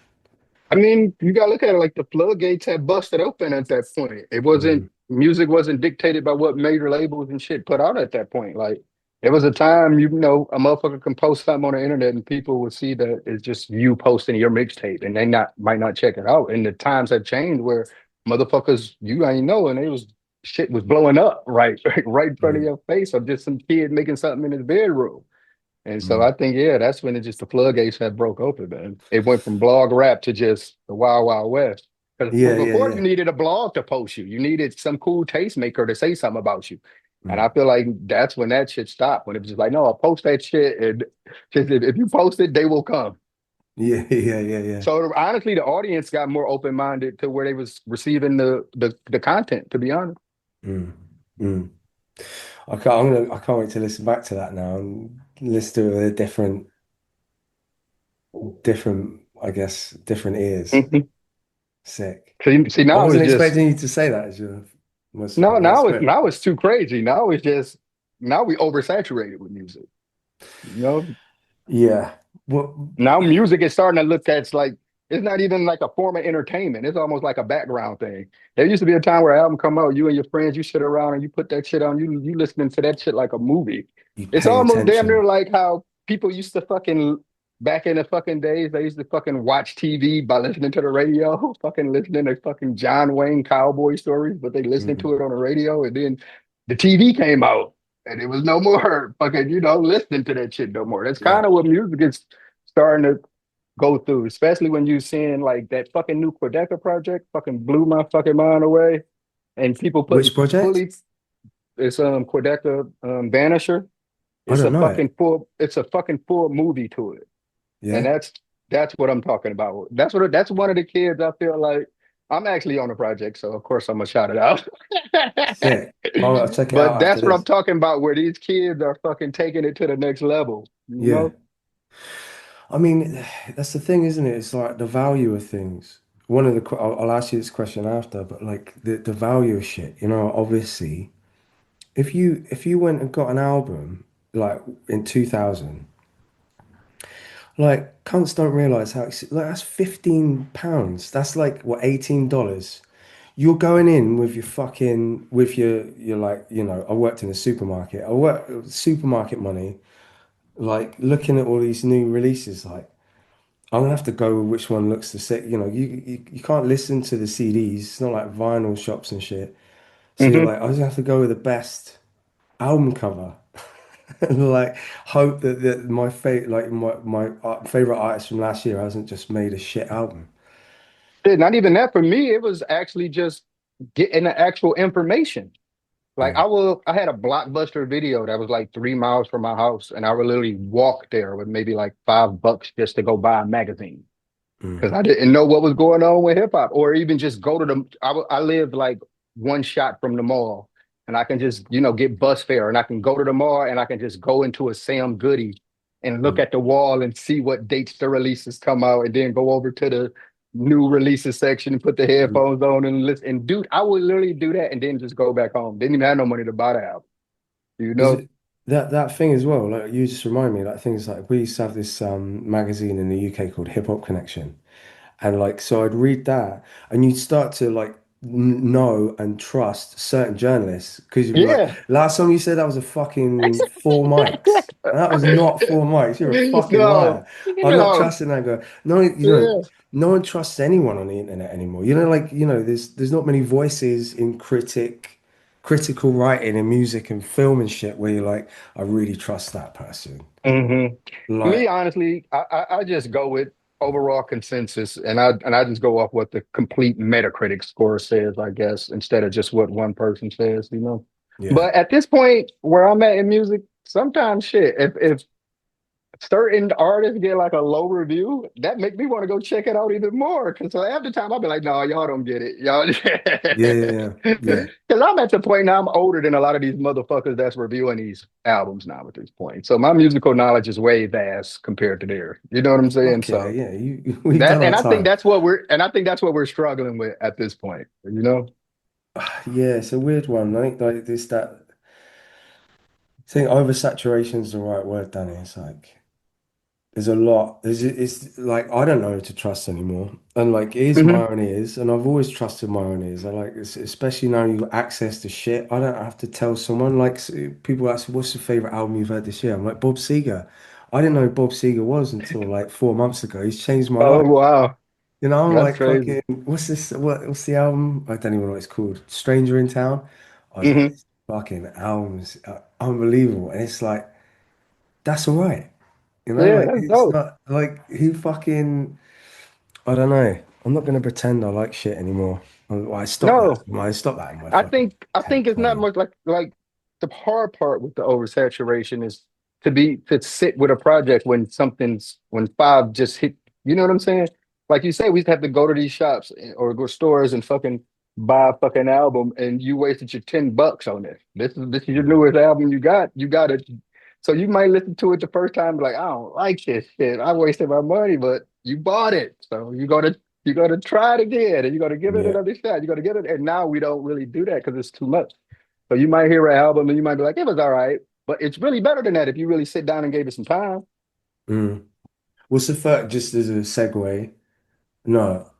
Speaker 2: I mean, you gotta look at it like the floodgates had busted open at that point. It wasn't
Speaker 1: Mm,
Speaker 2: music wasn't dictated by what major labels and shit put out at that point. Like it was a time, a motherfucker can post something on the internet and people will see that it's just you posting your mixtape and they not might not check it out. And the times have changed where motherfuckers you ain't know and they was shit was blowing up right in front of
Speaker 1: mm,
Speaker 2: your face of just some kid making something in his bedroom. And so
Speaker 1: mm.
Speaker 2: I think, yeah, that's when it just the floodgates had broke open, man. It went from blog rap to just the wild, wild west. Because
Speaker 1: Yeah, yeah,
Speaker 2: before you
Speaker 1: yeah.
Speaker 2: needed a blog to post you, you needed some cool tastemaker to say something about you. And I
Speaker 1: Mm.
Speaker 2: feel like that's when that shit stopped. When it was just like, no, I'll post that shit, and just if you post it, they will come.
Speaker 1: Yeah, yeah, yeah, yeah.
Speaker 2: So honestly, the audience got more open minded to where they was receiving the content. To be honest.
Speaker 1: Mm, mm. I can't wait to listen back to that now and listen to it with a different, I guess, different ears.
Speaker 2: Mhm.
Speaker 1: Sick.
Speaker 2: See,
Speaker 1: I
Speaker 2: now
Speaker 1: wasn't
Speaker 2: it's just
Speaker 1: expecting you to say that as your most
Speaker 2: no,
Speaker 1: fucking
Speaker 2: now it's
Speaker 1: expert.
Speaker 2: now it's too crazy. Now it's just now we oversaturated with music. You know,
Speaker 1: Yeah. What?
Speaker 2: now music is starting to look at like it's not even like a form of entertainment. It's almost like a background thing. There used to be a time where an album come out, you and your friends, you sit around and you put that shit on. You listening to that shit like a movie.
Speaker 1: You
Speaker 2: It's
Speaker 1: pay
Speaker 2: almost damn near
Speaker 1: attention.
Speaker 2: like how people used to fucking back in the fucking days. They used to fucking watch TV by listening to the radio, fucking listening to fucking John Wayne cowboy stories, but they listening
Speaker 1: Mm,
Speaker 2: to it on the radio, and then the TV came out. And it was no more fucking, listening to that shit no more. That's
Speaker 1: yeah.
Speaker 2: kind of what music is starting to go through, especially when you seeing like that fucking new Quedeca project fucking blew my fucking mind away. And people putting
Speaker 1: Which project?
Speaker 2: fully it's Quedeca Vanisher.
Speaker 1: I don't know it.
Speaker 2: It's a fucking full movie to it. And
Speaker 1: Yeah.
Speaker 2: that's what I'm talking about. That's one of the kids I feel like I'm actually on the project, so of course I'm gonna shout it out.
Speaker 1: Sick. I'll check it
Speaker 2: But
Speaker 1: out after
Speaker 2: that's what I'm
Speaker 1: this.
Speaker 2: talking about, where these kids are fucking taking it to the next level, you
Speaker 1: Yeah.
Speaker 2: know?
Speaker 1: I mean, that's the thing, isn't it? It's like the value of things. One of the, I'll ask you this question after, but like the value of shit, obviously, if you went and got an album like in 2000, like cunts don't realize how like that's £15. That's like what, $18. You're going in with your fucking with your like, I worked in a supermarket. I worked supermarket money, like looking at all these new releases, like I'm gonna have to go with which one looks the sick. You can't listen to the CDs. It's not like vinyl shops and shit. So you're
Speaker 2: Hmm.
Speaker 1: like, I just have to go with the best album cover. And like hope that my favorite artist from last year hasn't just made a shit album.
Speaker 2: Not even that for me, it was actually just getting the actual information. Like
Speaker 1: Mm,
Speaker 2: I had a blockbuster video that was like 3 miles from my house, and I would literally walk there with maybe like $5 just to go buy a magazine
Speaker 1: mm,
Speaker 2: because I didn't know what was going on with hip hop, or even just go to I live like one shot from the mall, and I can just get bus fare, and I can go to the mall, and I can just go into a Sam Goody and look
Speaker 1: mm,
Speaker 2: at the wall and see what dates the releases come out, and then go over to the new releases section and put the
Speaker 1: mm.
Speaker 2: headphones on and listen. And dude, I would literally do that and then just go back home. Didn't even have no money to buy the album, you
Speaker 1: Is
Speaker 2: know?
Speaker 1: it that thing as well? Like you just remind me, like things like we used to have this magazine in the UK called Hip Hop Connection. And like, so I'd read that, and you'd start to like know and trust certain journalists because you'd be like,
Speaker 2: Yeah.
Speaker 1: last time you said that was a fucking four mics. And that was not four mics. You're a fucking
Speaker 2: No,
Speaker 1: liar. I'm not
Speaker 2: no,
Speaker 1: trusting that guy. No,
Speaker 2: yeah.
Speaker 1: no one trusts anyone on the internet anymore. Like, there's not many voices in critical writing and music and film and shit where you're like, I really trust that person.
Speaker 2: hmm Me,
Speaker 1: Like,
Speaker 2: honestly, I just go with overall consensus, and I just go off what the complete Metacritic score says, I guess, instead of just what one person says, you know.
Speaker 1: yeah.
Speaker 2: But at this point, where I'm at in music, sometimes shit, if certain artists get like a low review, that make me want to go check it out even more. Cause so half the time I'll be like, no, y'all don't get it. Y'all
Speaker 1: Yeah, yeah, yeah. Yeah.
Speaker 2: because I'm at the point now I'm older than a lot of these motherfuckers that's reviewing these albums now at this point. So my musical knowledge is way vast compared to theirs. You know what I'm saying?
Speaker 1: Fuck yeah,
Speaker 2: So
Speaker 1: yeah. You we've
Speaker 2: that
Speaker 1: done our
Speaker 2: and I think
Speaker 1: time.
Speaker 2: that's what we're struggling with at this point, you know?
Speaker 1: Yeah, it's a weird one, right? Like this that I think oversaturation is the right word, Danny. It's like there's a lot. It's like I don't know who to trust anymore. And like it is
Speaker 2: hmm
Speaker 1: my own ears, and I've always trusted my own ears. I like especially now you got access to shit. I don't have to tell someone. Like people ask, "What's your favorite album you've heard this year?" I'm like Bob Seger. I didn't know who Bob Seger was until like 4 months ago. He's changed my
Speaker 2: Oh
Speaker 1: life.
Speaker 2: wow.
Speaker 1: You know, I'm
Speaker 2: That's
Speaker 1: like
Speaker 2: crazy.
Speaker 1: fucking. What's this? What's the album? I don't even know what it's called. Stranger in Town. I was like,
Speaker 2: hmm
Speaker 1: this fucking album's unbelievable, and it's like that's all right. You know,
Speaker 2: Yeah,
Speaker 1: like
Speaker 2: that's
Speaker 1: it's
Speaker 2: dope.
Speaker 1: not like who fucking. I don't know. I'm not gonna pretend I like shit anymore. I stop that.
Speaker 2: No.
Speaker 1: I stop that in my fucking
Speaker 2: I think it's not
Speaker 1: twenties.
Speaker 2: much like the hard part with the oversaturation is to sit with a project when five just hit, you know what I'm saying? Like you say, we used to have to go to these shops or go stores and fucking buy a fucking album, and you wasted your $10 on it. This is your
Speaker 1: Mm,
Speaker 2: newest album you got it. So you might listen to it the first time and be like, I don't like this shit. I wasted my money, but you bought it. So you got to try it again, and you got to give it
Speaker 1: yeah.
Speaker 2: another shot. You got to give it. And now we don't really do that because it's too much. So you might hear an album and you might be like, it was all right, but it's really better than that if you really sit down and gave it some time.
Speaker 1: Mm. What's the first? Just as a segue, no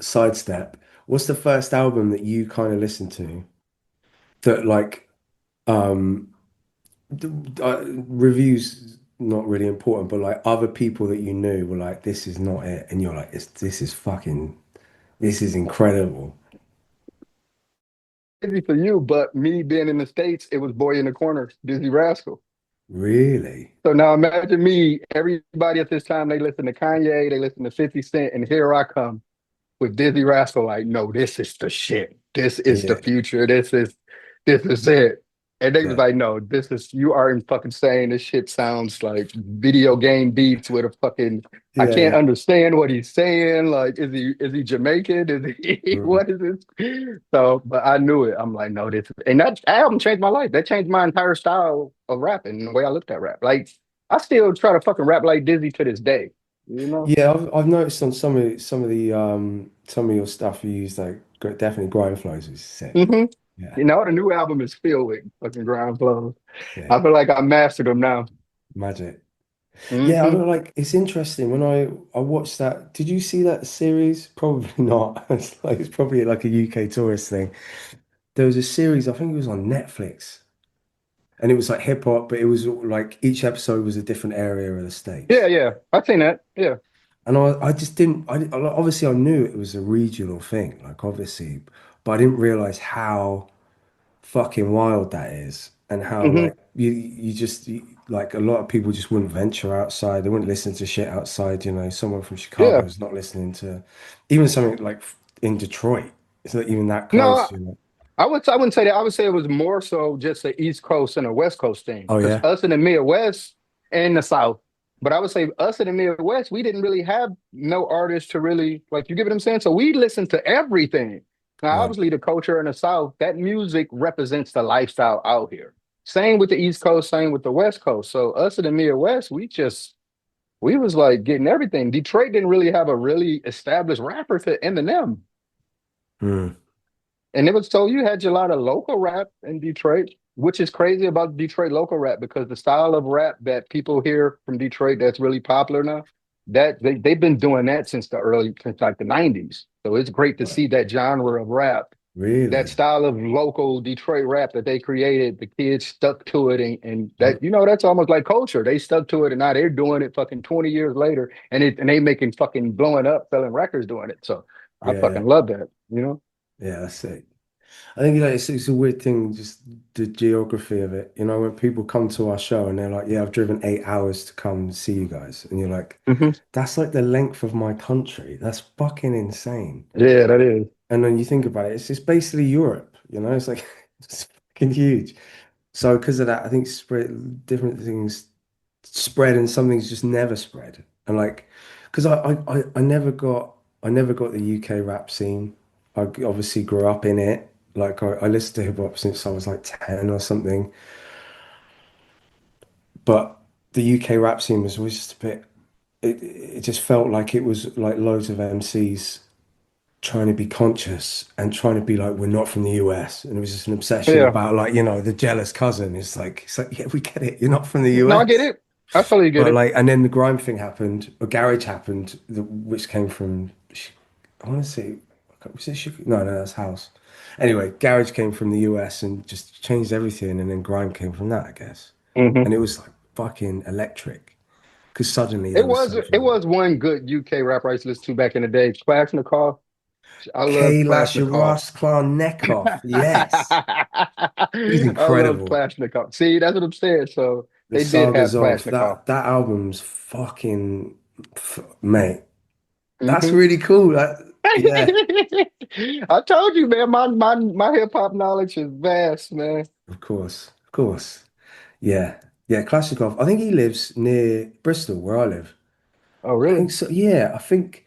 Speaker 1: sidestep. What's the first album that you kind of listened to that like um reviews not really important, but like other people that you knew were like, this is not it, and you're like, this is fucking, this is incredible.
Speaker 2: Easy for you, but me being in the States, it was Boy in the Corner, Dizzy Rascal.
Speaker 1: Really?
Speaker 2: So now imagine me, everybody at this time, they listen to Kanye, they listen to 50 Cent, and here I come with Dizzy Rascal, like, no, this is the shit. This is the
Speaker 1: Yeah,
Speaker 2: future. This is it. And they was
Speaker 1: yeah,
Speaker 2: like, no, this is you aren't fucking saying this shit sounds like video game beats with a fucking I
Speaker 1: yeah,
Speaker 2: can't
Speaker 1: yeah.
Speaker 2: understand what he's saying. Like, is he Jamaican? Is he
Speaker 1: Mm.
Speaker 2: what is this? So, but I knew it. I'm like, no, this and that album changed my life. That changed my entire style of rapping and the way I looked at rap. Like, I still try to fucking rap like Dizzy to this day, you know?
Speaker 1: Yeah, I've noticed on some of your stuff you use like definitely grind flows, which is sick.
Speaker 2: hmm
Speaker 1: Yeah,
Speaker 2: You know, the new album is filled with fucking grind flows. I
Speaker 1: sick.
Speaker 2: feel like I mastered them now.
Speaker 1: Magic. Yeah, I
Speaker 2: hmm
Speaker 1: don't like it's interesting when I watched that. Did you see that series? Probably not. It's probably like a UK tourist thing. There was a series, I think it was on Netflix, and it was like hip hop, but it was like each episode was a different area of the
Speaker 2: Yeah,
Speaker 1: States.
Speaker 2: yeah. I've seen that. Yeah.
Speaker 1: And I just didn't, obviously I knew it was a regional thing, like obviously, but I didn't realize how fucking wild that is and how
Speaker 2: hmm
Speaker 1: like like a lot of people just wouldn't venture outside. They wouldn't listen to shit outside, you know. Someone from Chicago
Speaker 2: Yeah.
Speaker 1: is not listening to even something like in Detroit. It's not even that
Speaker 2: No,
Speaker 1: close, you know.
Speaker 2: I wouldn't say that. I would say it was more so just the East Coast and the West Coast thing.
Speaker 1: Oh
Speaker 2: Because
Speaker 1: yeah.
Speaker 2: us in the Midwest and the South, but I would say us in the Midwest, we didn't really have no artists to really like. You get what I'm saying? So we listened to everything. Now,
Speaker 1: Right.
Speaker 2: obviously, the culture in the South, that music represents the lifestyle out here. Same with the East Coast, same with the West Coast. So us in the Midwest, we was like getting everything. Detroit didn't really have a really established rapper to Eminem.
Speaker 1: Hmm.
Speaker 2: And it was so you had a lot of local rap in Detroit, which is crazy about Detroit local rap because the style of rap that people hear from Detroit that's really popular now, that they've been doing that since like the 90s. So it's great to
Speaker 1: Right.
Speaker 2: see that genre of rap, that
Speaker 1: Really?
Speaker 2: style of local Detroit rap that they created, the kids stuck to it and
Speaker 1: Hmm.
Speaker 2: that that's almost like culture. They stuck to it and now they're doing it fucking 20 years later and they making fucking blowing up, selling records doing it. So I
Speaker 1: Yeah, yeah.
Speaker 2: fucking love that, you know?
Speaker 1: Yeah, that's it. I think like, it's a weird thing, just the geography of it. You know, when people come to our show and they're like, "Yeah, I've driven 8 hours to come see you guys," and you're like,
Speaker 2: Hmm.
Speaker 1: "That's like the length of my country. That's fucking insane."
Speaker 2: Yeah, that is.
Speaker 1: And then you think about it, it's just basically Europe. You know, it's like it's fucking huge. So because of that, I think spread different things spread and some things just never spread. And like, because I never got the UK rap scene. I obviously grew up in it. Like I listened to hip hop since I was like 10 or something. But the UK rap scene was always just a bit. It just felt like it was like loads of MCs trying to be conscious and trying to be like, we're not from the US. And it was just an obsession
Speaker 2: Yeah.
Speaker 1: about like, the jealous cousin. It's like, yeah, we get it. You're not from the
Speaker 2: No, I get
Speaker 1: US.
Speaker 2: it. I totally get
Speaker 1: But
Speaker 2: it.
Speaker 1: like, and then the grime thing happened, or garage happened, which came from, I want to say, was it Chicago? No, no, that's house. Anyway, garage came from the US and just changed everything. And then grime came from that, I guess.
Speaker 2: Hmm.
Speaker 1: And it was like fucking electric because suddenly
Speaker 2: It
Speaker 1: there was
Speaker 2: was it
Speaker 1: something.
Speaker 2: was one good UK rapper I used to listen to back in the day. Klashnikov. I love
Speaker 1: Kailash
Speaker 2: Klashnikov.
Speaker 1: Klarknikov. Yes. He's
Speaker 2: I love
Speaker 1: incredible.
Speaker 2: Klashnikov. See, that's what I'm saying. So
Speaker 1: The
Speaker 2: they did have
Speaker 1: sagas of
Speaker 2: Klashnikov.
Speaker 1: that album's fucking mate. That's
Speaker 2: Hmm.
Speaker 1: really cool. Yeah,
Speaker 2: I told you, man, my hip hop knowledge is vast, man.
Speaker 1: of course, of course. Yeah, yeah. Klashikov. I think he lives near Bristol, where I live.
Speaker 2: Oh,
Speaker 1: I
Speaker 2: really?
Speaker 1: think so. Yeah, I think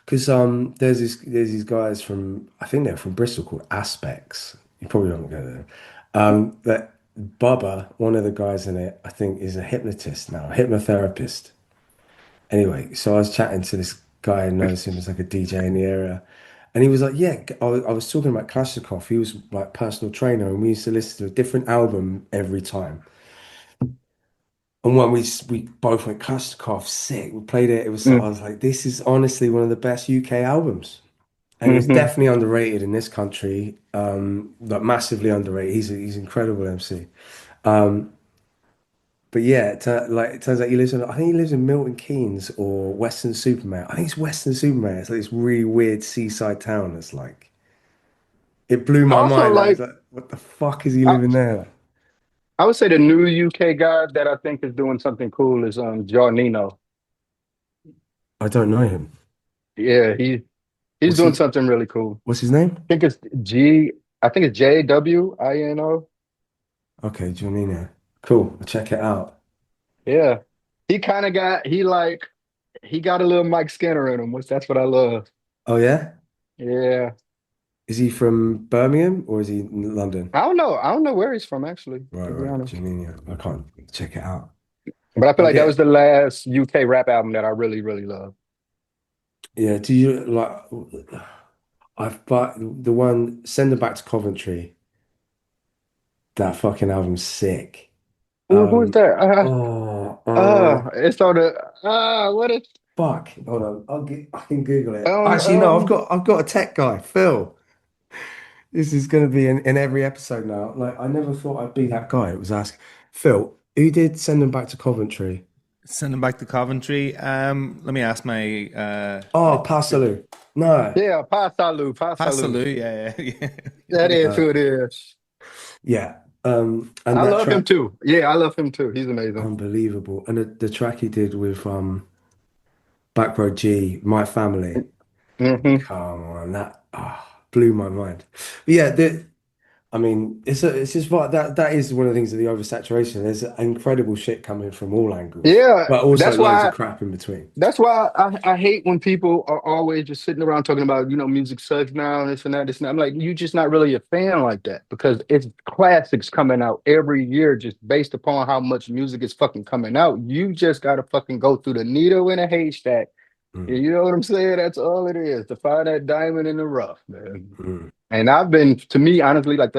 Speaker 1: because there's these guys from I think they're from Bristol called Aspects. You probably don't go there. That Bubba, one of the guys in it, I think is a hypnotist now, a hypnotherapist. Anyway, so I was chatting to this guy who knows him as like a DJ in the area. And he was like, yeah, I was talking about Klashikov. He was like personal trainer and we used to listen to a different album every time. And when we both went Klashikov, sick. We played it. It was I was like, this is honestly one of the best UK albums. And he's
Speaker 2: Mm-hmm.
Speaker 1: definitely underrated in this country. Like massively underrated. He's an incredible MC. Um, But yeah, it turns out he lives in, I think he lives in Milton Keynes or Western Supermare. I think it's Western Supermare. It's like this really weird seaside town. It's like, it blew
Speaker 2: I
Speaker 1: my
Speaker 2: also
Speaker 1: mind. Like, it's
Speaker 2: like
Speaker 1: like, what the fuck is he
Speaker 2: I,
Speaker 1: living there?
Speaker 2: I would say the new UK guy that I think is doing something cool is Joe Nino.
Speaker 1: I don't know him.
Speaker 2: Yeah, he's
Speaker 1: What's
Speaker 2: doing
Speaker 1: he,
Speaker 2: something really cool.
Speaker 1: what's his name?
Speaker 2: I think it's G I think it's JWINO.
Speaker 1: Okay, Janina. Cool. I'll check it out.
Speaker 2: Yeah. He kind of got he got a little Mike Skinner in him, which that's what I love.
Speaker 1: Oh yeah?
Speaker 2: Yeah.
Speaker 1: Is he from Birmingham or is he in London?
Speaker 2: I don't know. I don't know where he's from actually,
Speaker 1: Right,
Speaker 2: to be
Speaker 1: right.
Speaker 2: honest.
Speaker 1: Janina. I can't check it out.
Speaker 2: But I feel
Speaker 1: I
Speaker 2: like that was
Speaker 1: get,
Speaker 2: the last UK rap album that I really, really love.
Speaker 1: yeah. Do you like, I've but the one, Send Them Back to Coventry. That fucking album's sick.
Speaker 2: Who is that?
Speaker 1: Oh,
Speaker 2: It's on the what is
Speaker 1: fuck. Hold on. I can Google it.
Speaker 2: um
Speaker 1: Actually, no,
Speaker 2: um
Speaker 1: I've got a tech guy, Phil. This is gonna be in every episode now. Like I never thought I'd be that guy. It was ask Phil, who did Send Them Back to Coventry?
Speaker 3: Send him back to Coventry. Let me ask my
Speaker 1: Oh, Passaloo. No.
Speaker 2: yeah, Pa Salieu.
Speaker 3: Passaloo. Yeah, yeah,
Speaker 2: That is
Speaker 1: Uh,
Speaker 2: who it is.
Speaker 1: yeah. And
Speaker 2: I
Speaker 1: that
Speaker 2: love him
Speaker 1: track,
Speaker 2: too. Yeah, I love him too. He's amazing.
Speaker 1: unbelievable. And the track he did with Back Row G, My Family.
Speaker 2: Hmm.
Speaker 1: Come on, that blew my mind. But yeah, I mean, it's just what that is one of the things of the oversaturation. There's incredible shit coming from all angles,
Speaker 2: Yeah,
Speaker 1: but also
Speaker 2: that's
Speaker 1: loads of
Speaker 2: why
Speaker 1: crap in between.
Speaker 2: That's why I hate when people are always just sitting around talking about, music sucks now, this and that, this and that. I'm like, you just not really a fan like that because it's classics coming out every year just based upon how much music is fucking coming out. You just gotta fucking go through the needle in a haystack. Yeah,
Speaker 1: Mm,
Speaker 2: you know what I'm saying? That's all it is to find that diamond in the rough, man.
Speaker 1: mm,
Speaker 2: And I've been, to me, honestly, like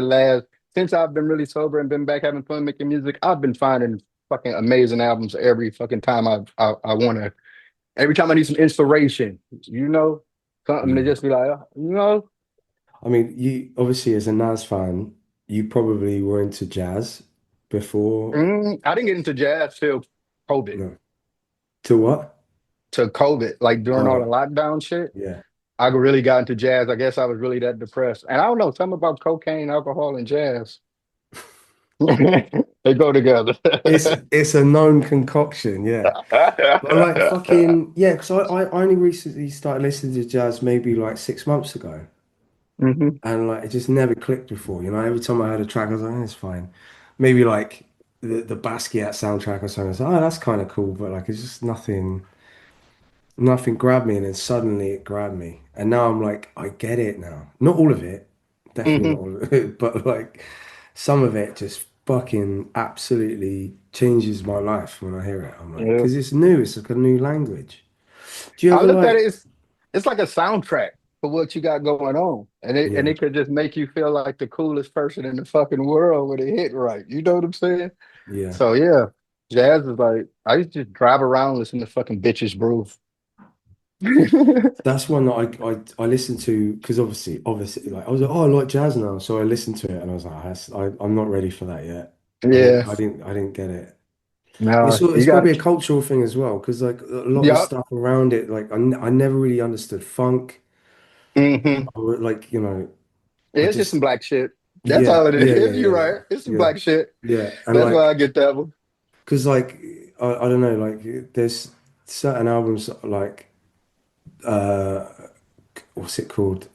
Speaker 2: since I've been really sober and been back having fun making music, I've been finding fucking amazing albums every fucking time I want to. Every time I need some inspiration, something to
Speaker 1: mm.
Speaker 2: just be like,
Speaker 1: I mean, you obviously as a Nas fan, you probably were into jazz before.
Speaker 2: I didn't get into jazz till COVID.
Speaker 1: No, to what?
Speaker 2: To COVID, like during all the
Speaker 1: Oh,
Speaker 2: lockdown shit.
Speaker 1: yeah.
Speaker 2: I really got into jazz. I guess I was really that depressed. And I don't know, something about cocaine, alcohol, and jazz. They go together.
Speaker 1: It's a known concoction, yeah. But like fucking yeah, because I only recently started listening to jazz maybe like 6 months ago.
Speaker 2: hmm
Speaker 1: And like it just never clicked before, you know. Every time I heard a track, I was like, it's fine. Maybe like the Basquiat soundtrack or something. I was like, oh, that's kind of cool, but like it's just nothing grabbed me, and then suddenly it grabbed me, and now I'm like, I get it now. Not all of it, definitely not
Speaker 2: hmm
Speaker 1: all of it, but like some of it just fucking absolutely changes my life when I hear it. I'm like,
Speaker 2: Yeah.
Speaker 1: because it's new, it's like a new language. Do you
Speaker 2: I
Speaker 1: ever
Speaker 2: look at
Speaker 1: like,
Speaker 2: it, it's like a soundtrack for what you got going on. And
Speaker 1: yeah,
Speaker 2: it could just make you feel like the coolest person in the fucking world when it hit right. You know what I'm saying?
Speaker 1: yeah.
Speaker 2: So yeah, jazz is like I used to just drive around listening to fucking bitches groove.
Speaker 1: That's one that I listened to because obviously like I was like, oh, I like jazz now, so I listened to it and I was like, I'm not ready for that yet.
Speaker 2: Yeah.
Speaker 1: I didn't get it.
Speaker 2: No, you
Speaker 1: It's probably
Speaker 2: got
Speaker 1: a cultural thing as well because like a lot of the
Speaker 2: yup.
Speaker 1: stuff around it, like I never really understood funk.
Speaker 2: hmm
Speaker 1: Like I
Speaker 2: It's just some
Speaker 1: just
Speaker 2: black shit. That's
Speaker 1: yeah
Speaker 2: all it
Speaker 1: yeah yeah
Speaker 2: is.
Speaker 1: yeah
Speaker 2: You're
Speaker 1: yeah
Speaker 2: right. It's some
Speaker 1: yeah
Speaker 2: black shit.
Speaker 1: yeah and
Speaker 2: That's why I
Speaker 1: like
Speaker 2: get that one.
Speaker 1: because like I don't know like there's certain albums like uh what's it called?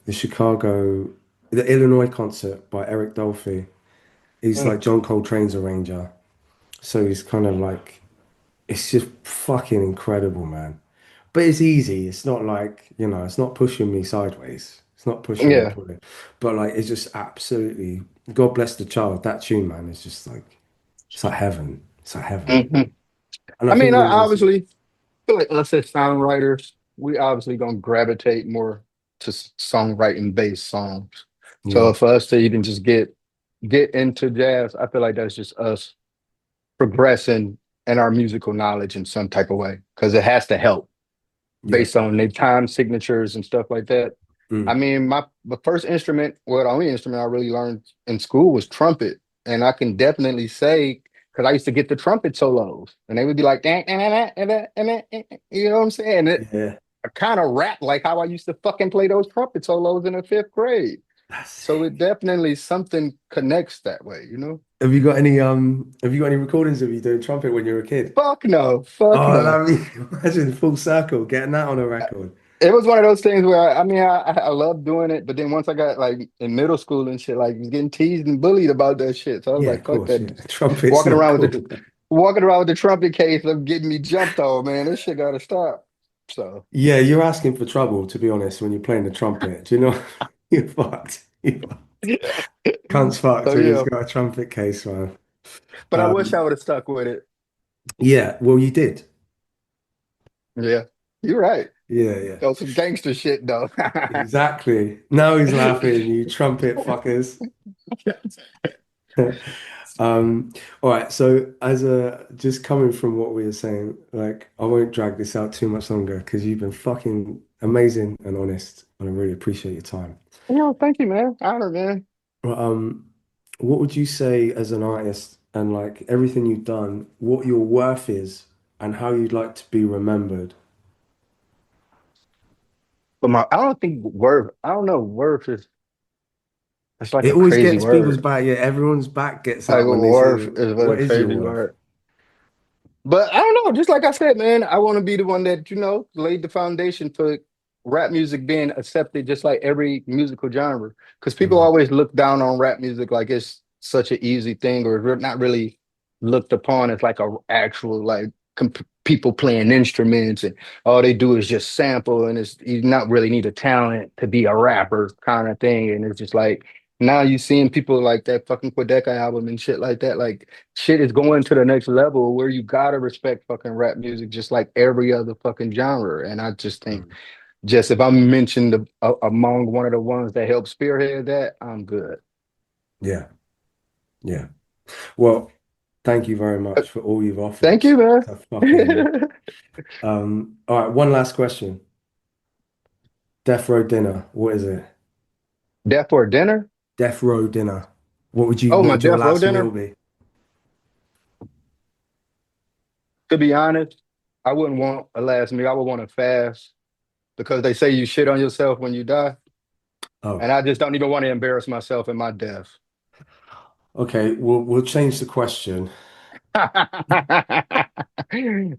Speaker 1: The Illinois concert by Eric Dolphy. He's
Speaker 2: Mm.
Speaker 1: like John Coltrane's arranger. So he's kind of like, it's just fucking incredible, man. But it's easy. It's not like, it's not pushing me sideways. It's not pushing or
Speaker 2: Yeah.
Speaker 1: pulling. But like, it's just absolutely, God bless the child. That tune, man, is just like, it's like heaven. It's like heaven.
Speaker 2: hmm
Speaker 1: And I
Speaker 2: I mean,
Speaker 1: think
Speaker 2: I
Speaker 1: when I was,
Speaker 2: obviously feel like us as songwriters, we obviously gonna gravitate more to songwriting based songs. So
Speaker 1: yeah,
Speaker 2: for us to even just get into jazz, I feel like that's just us progressing in our musical knowledge in some type of way because it has to help
Speaker 1: yeah,
Speaker 2: based on their time signatures and stuff like that. I
Speaker 1: mm,
Speaker 2: mean, my the first instrument, well, the only instrument I really learned in school was trumpet, and I can definitely say because I used to get the trumpet solos, and they would be like, "Dang, you know what I'm saying?
Speaker 1: yeah.
Speaker 2: I kind of rap like how I used to fucking play those trumpet solos in the fifth grade.
Speaker 1: That's
Speaker 2: So it
Speaker 1: it.
Speaker 2: definitely something connects that way, you know?
Speaker 1: Have you got any recordings of you doing trumpet when you were a kid?
Speaker 2: Fuck no, fuck
Speaker 1: Oh,
Speaker 2: no.
Speaker 1: I mean, imagine full circle getting that on a record.
Speaker 2: It was one of those things where I mean I love doing it, but then once I got like in middle school and shit, like was getting teased and bullied about that shit. So I was
Speaker 1: Yeah, of
Speaker 2: like, fuck
Speaker 1: course.
Speaker 2: that.
Speaker 1: Yeah, trumpet's
Speaker 2: Walking
Speaker 1: not
Speaker 2: around with the
Speaker 1: cool.
Speaker 2: walking around with the trumpet case of getting me jumped on, man. This shit gotta stop. So
Speaker 1: Yeah, you're asking for trouble, to be honest, when you're playing the trumpet. Do you know? You're fucked. You Cunt's fucked
Speaker 2: so
Speaker 1: when he's
Speaker 2: yeah.
Speaker 1: got a trumpet case, man.
Speaker 2: But I wish I
Speaker 1: Um,
Speaker 2: would have stuck with it.
Speaker 1: yeah, well, you did.
Speaker 2: Yeah. You're right.
Speaker 1: Yeah, yeah.
Speaker 2: That was some gangster shit though.
Speaker 1: Exactly. Now he's laughing, you trumpet fuckers. All right, so as a just coming from what we were saying, like I won't drag this out too much longer because you've been fucking amazing and honest, and I really appreciate your time.
Speaker 2: Thank you, man. Honor, man.
Speaker 1: But, what would you say as an artist and like everything you've done, what your worth is and how you'd like to be remembered?
Speaker 2: But my I don't think worth, I don't know, worth is it's like
Speaker 1: It
Speaker 2: a
Speaker 1: always
Speaker 2: crazy
Speaker 1: gets people's
Speaker 2: word.
Speaker 1: back. Yeah, everyone's back gets
Speaker 2: Like
Speaker 1: up when they
Speaker 2: worth
Speaker 1: say,
Speaker 2: is what a
Speaker 1: "What is your
Speaker 2: crazy
Speaker 1: worth?"
Speaker 2: word. But I don't know, just like I said, man, I want to be the one that, laid the foundation for rap music being accepted just like every musical genre. Because people
Speaker 1: Mm,
Speaker 2: always look down on rap music like it's such an easy thing or not really looked upon as like a actual like people playing instruments and all they do is just sample and it's you not really need a talent to be a rapper kind of thing. And it's just like now you seeing people like that fucking Quedeca album and shit like that. Like shit is going to the next level where you gotta respect fucking rap music just like every other fucking genre. And I just think
Speaker 1: mm.
Speaker 2: just if I'm mentioned among one of the ones that helped spearhead that, I'm good.
Speaker 1: Yeah, yeah. Well, thank you very
Speaker 2: Uh,
Speaker 1: much for all you've
Speaker 2: Thank
Speaker 1: offered.
Speaker 2: you,
Speaker 1: To fucking
Speaker 2: man.
Speaker 1: all right, one last question. Death Row Dinner. What is it?
Speaker 2: Death for dinner?
Speaker 1: Death Row Dinner.
Speaker 2: Oh,
Speaker 1: What
Speaker 2: my
Speaker 1: would your
Speaker 2: death row
Speaker 1: last meal
Speaker 2: dinner?
Speaker 1: be?
Speaker 2: To be honest, I wouldn't want a last meal. I would want a fast. because they say you shit on yourself when you die,
Speaker 1: Oh,
Speaker 2: and I just don't even want to embarrass myself in my death.
Speaker 1: okay. We'll change the question.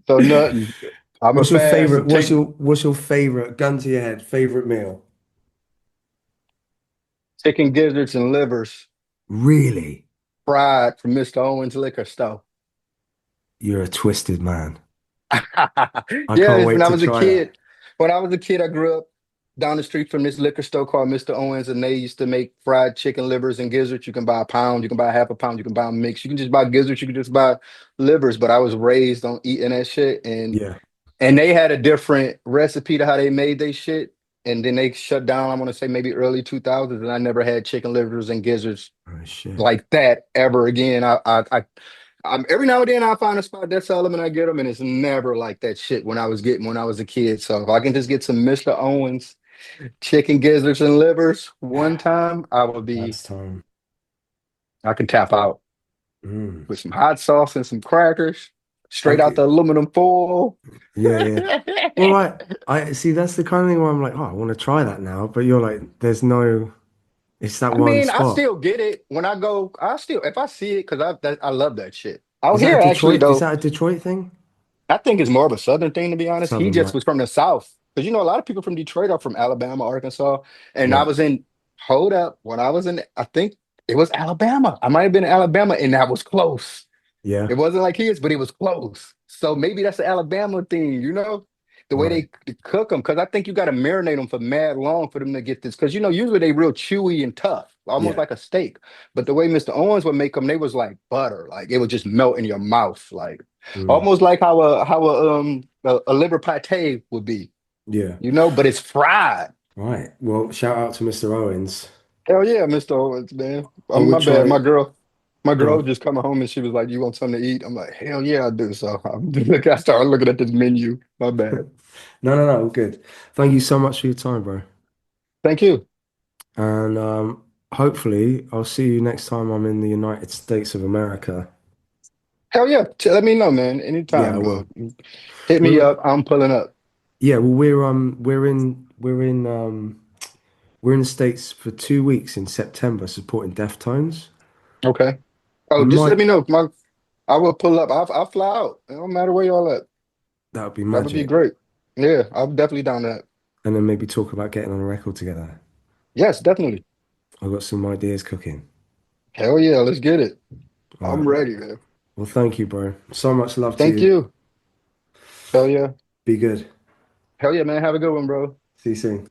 Speaker 2: So nothing. I'm a
Speaker 1: What's your
Speaker 2: fast
Speaker 1: favorite?
Speaker 2: and take
Speaker 1: What's your favorite? Gun to your head. Favorite meal?
Speaker 2: chicken gizzards and livers
Speaker 1: Really?
Speaker 2: fried from Mr. Owens liquor store.
Speaker 1: You're a twisted man. I
Speaker 2: Yeah,
Speaker 1: can't
Speaker 2: it's when
Speaker 1: wait
Speaker 2: I
Speaker 1: to
Speaker 2: was a
Speaker 1: try that.
Speaker 2: kid. When I was a kid, I grew up down the street from this liquor store called Mr. Owens, and they used to make fried chicken livers and gizzards. You can buy a pound, you can buy half a pound, you can buy a mix. You can just buy gizzards, you can just buy livers. But I was raised on eating that shit,
Speaker 1: Yeah.
Speaker 2: and they had a different recipe to how they made their shit. And then they shut down, I want to say maybe early 2000s, and I never had chicken livers and gizzards
Speaker 1: Oh shit.
Speaker 2: like that ever again. I'm every now and then I find a spot that's sell them and I get them, and it's never like that shit when I was getting when I was a kid. So if I can just get some Mr. Owens chicken gizzards and livers one time, I will be
Speaker 1: That's time.
Speaker 2: I can tap out
Speaker 1: Mm.
Speaker 2: with some hot sauce and some crackers straight out
Speaker 1: Okay.
Speaker 2: the aluminum foil.
Speaker 1: Yeah, yeah. Well, I see. That's the kind of thing where I'm like, oh, I want to try that now. But you're like, there's no. It's that
Speaker 2: I
Speaker 1: one
Speaker 2: mean, I
Speaker 1: spot.
Speaker 2: still get it when I go. I still, if I see it, because I love that shit. Out
Speaker 1: Is that a
Speaker 2: here, actually,
Speaker 1: Detroit? Is
Speaker 2: though,
Speaker 1: that a Detroit thing?
Speaker 2: I think it's more of a Southern thing, to be honest. He
Speaker 1: Southern,
Speaker 2: just
Speaker 1: right?
Speaker 2: was from the South. Because, a lot of people from Detroit are from Alabama, Arkansas. And I
Speaker 1: Right.
Speaker 2: was in, hold up, when I was in, I think it was Alabama. I might have been in Alabama, and that was close.
Speaker 1: Yeah.
Speaker 2: It wasn't like his, but it was close. So maybe that's the Alabama thing, the way
Speaker 1: Right.
Speaker 2: they cook them. Because I think you got to marinate them for mad long for them to get this. Because usually they real chewy and tough, almost
Speaker 1: Yeah.
Speaker 2: like a steak. But the way Mr. Owens would make them, they was like butter, like it would just melt in your mouth, like
Speaker 1: Mm.
Speaker 2: almost like how a liver pate would be,
Speaker 1: Yeah.
Speaker 2: But it's fried.
Speaker 1: Right. Well, shout out to Mr. Owens.
Speaker 2: Hell yeah, Mr. Owens, man.
Speaker 1: I would
Speaker 2: My bad,
Speaker 1: try.
Speaker 2: my girl was
Speaker 1: Go
Speaker 2: just coming home and she was like, "You want something to eat?" I'm like, "Hell yeah, I do." So I started looking at this menu. My bad.
Speaker 1: on. No, no, no. All good. Thank you so much for your time, bro.
Speaker 2: Thank you.
Speaker 1: And hopefully, I'll see you next time I'm in the United States of America.
Speaker 2: Hell yeah. Let me know, man.
Speaker 1: Yeah, I
Speaker 2: Anytime,
Speaker 1: will.
Speaker 2: dog. Hit me
Speaker 1: Well,
Speaker 2: up. I'm pulling up.
Speaker 1: yeah. Well, we're in the States for 2 weeks in September supporting Deftones.
Speaker 2: Okay. Oh,
Speaker 1: We
Speaker 2: just let
Speaker 1: might.
Speaker 2: me know. I will pull up. I'll fly out. It don't matter where y'all at.
Speaker 1: That would be
Speaker 2: That would be
Speaker 1: magic.
Speaker 2: great. Yeah, I'm definitely down to that.
Speaker 1: And then maybe talk about getting on a record together.
Speaker 2: Yes, definitely.
Speaker 1: I've got some ideas cooking.
Speaker 2: Hell yeah, let's get it.
Speaker 1: All
Speaker 2: I'm
Speaker 1: right.
Speaker 2: ready, man.
Speaker 1: Well, thank you, bro. So much love to
Speaker 2: Thank
Speaker 1: you.
Speaker 2: you. Hell yeah.
Speaker 1: Be good.
Speaker 2: Hell yeah, man. Have a good one, bro.
Speaker 1: See you soon.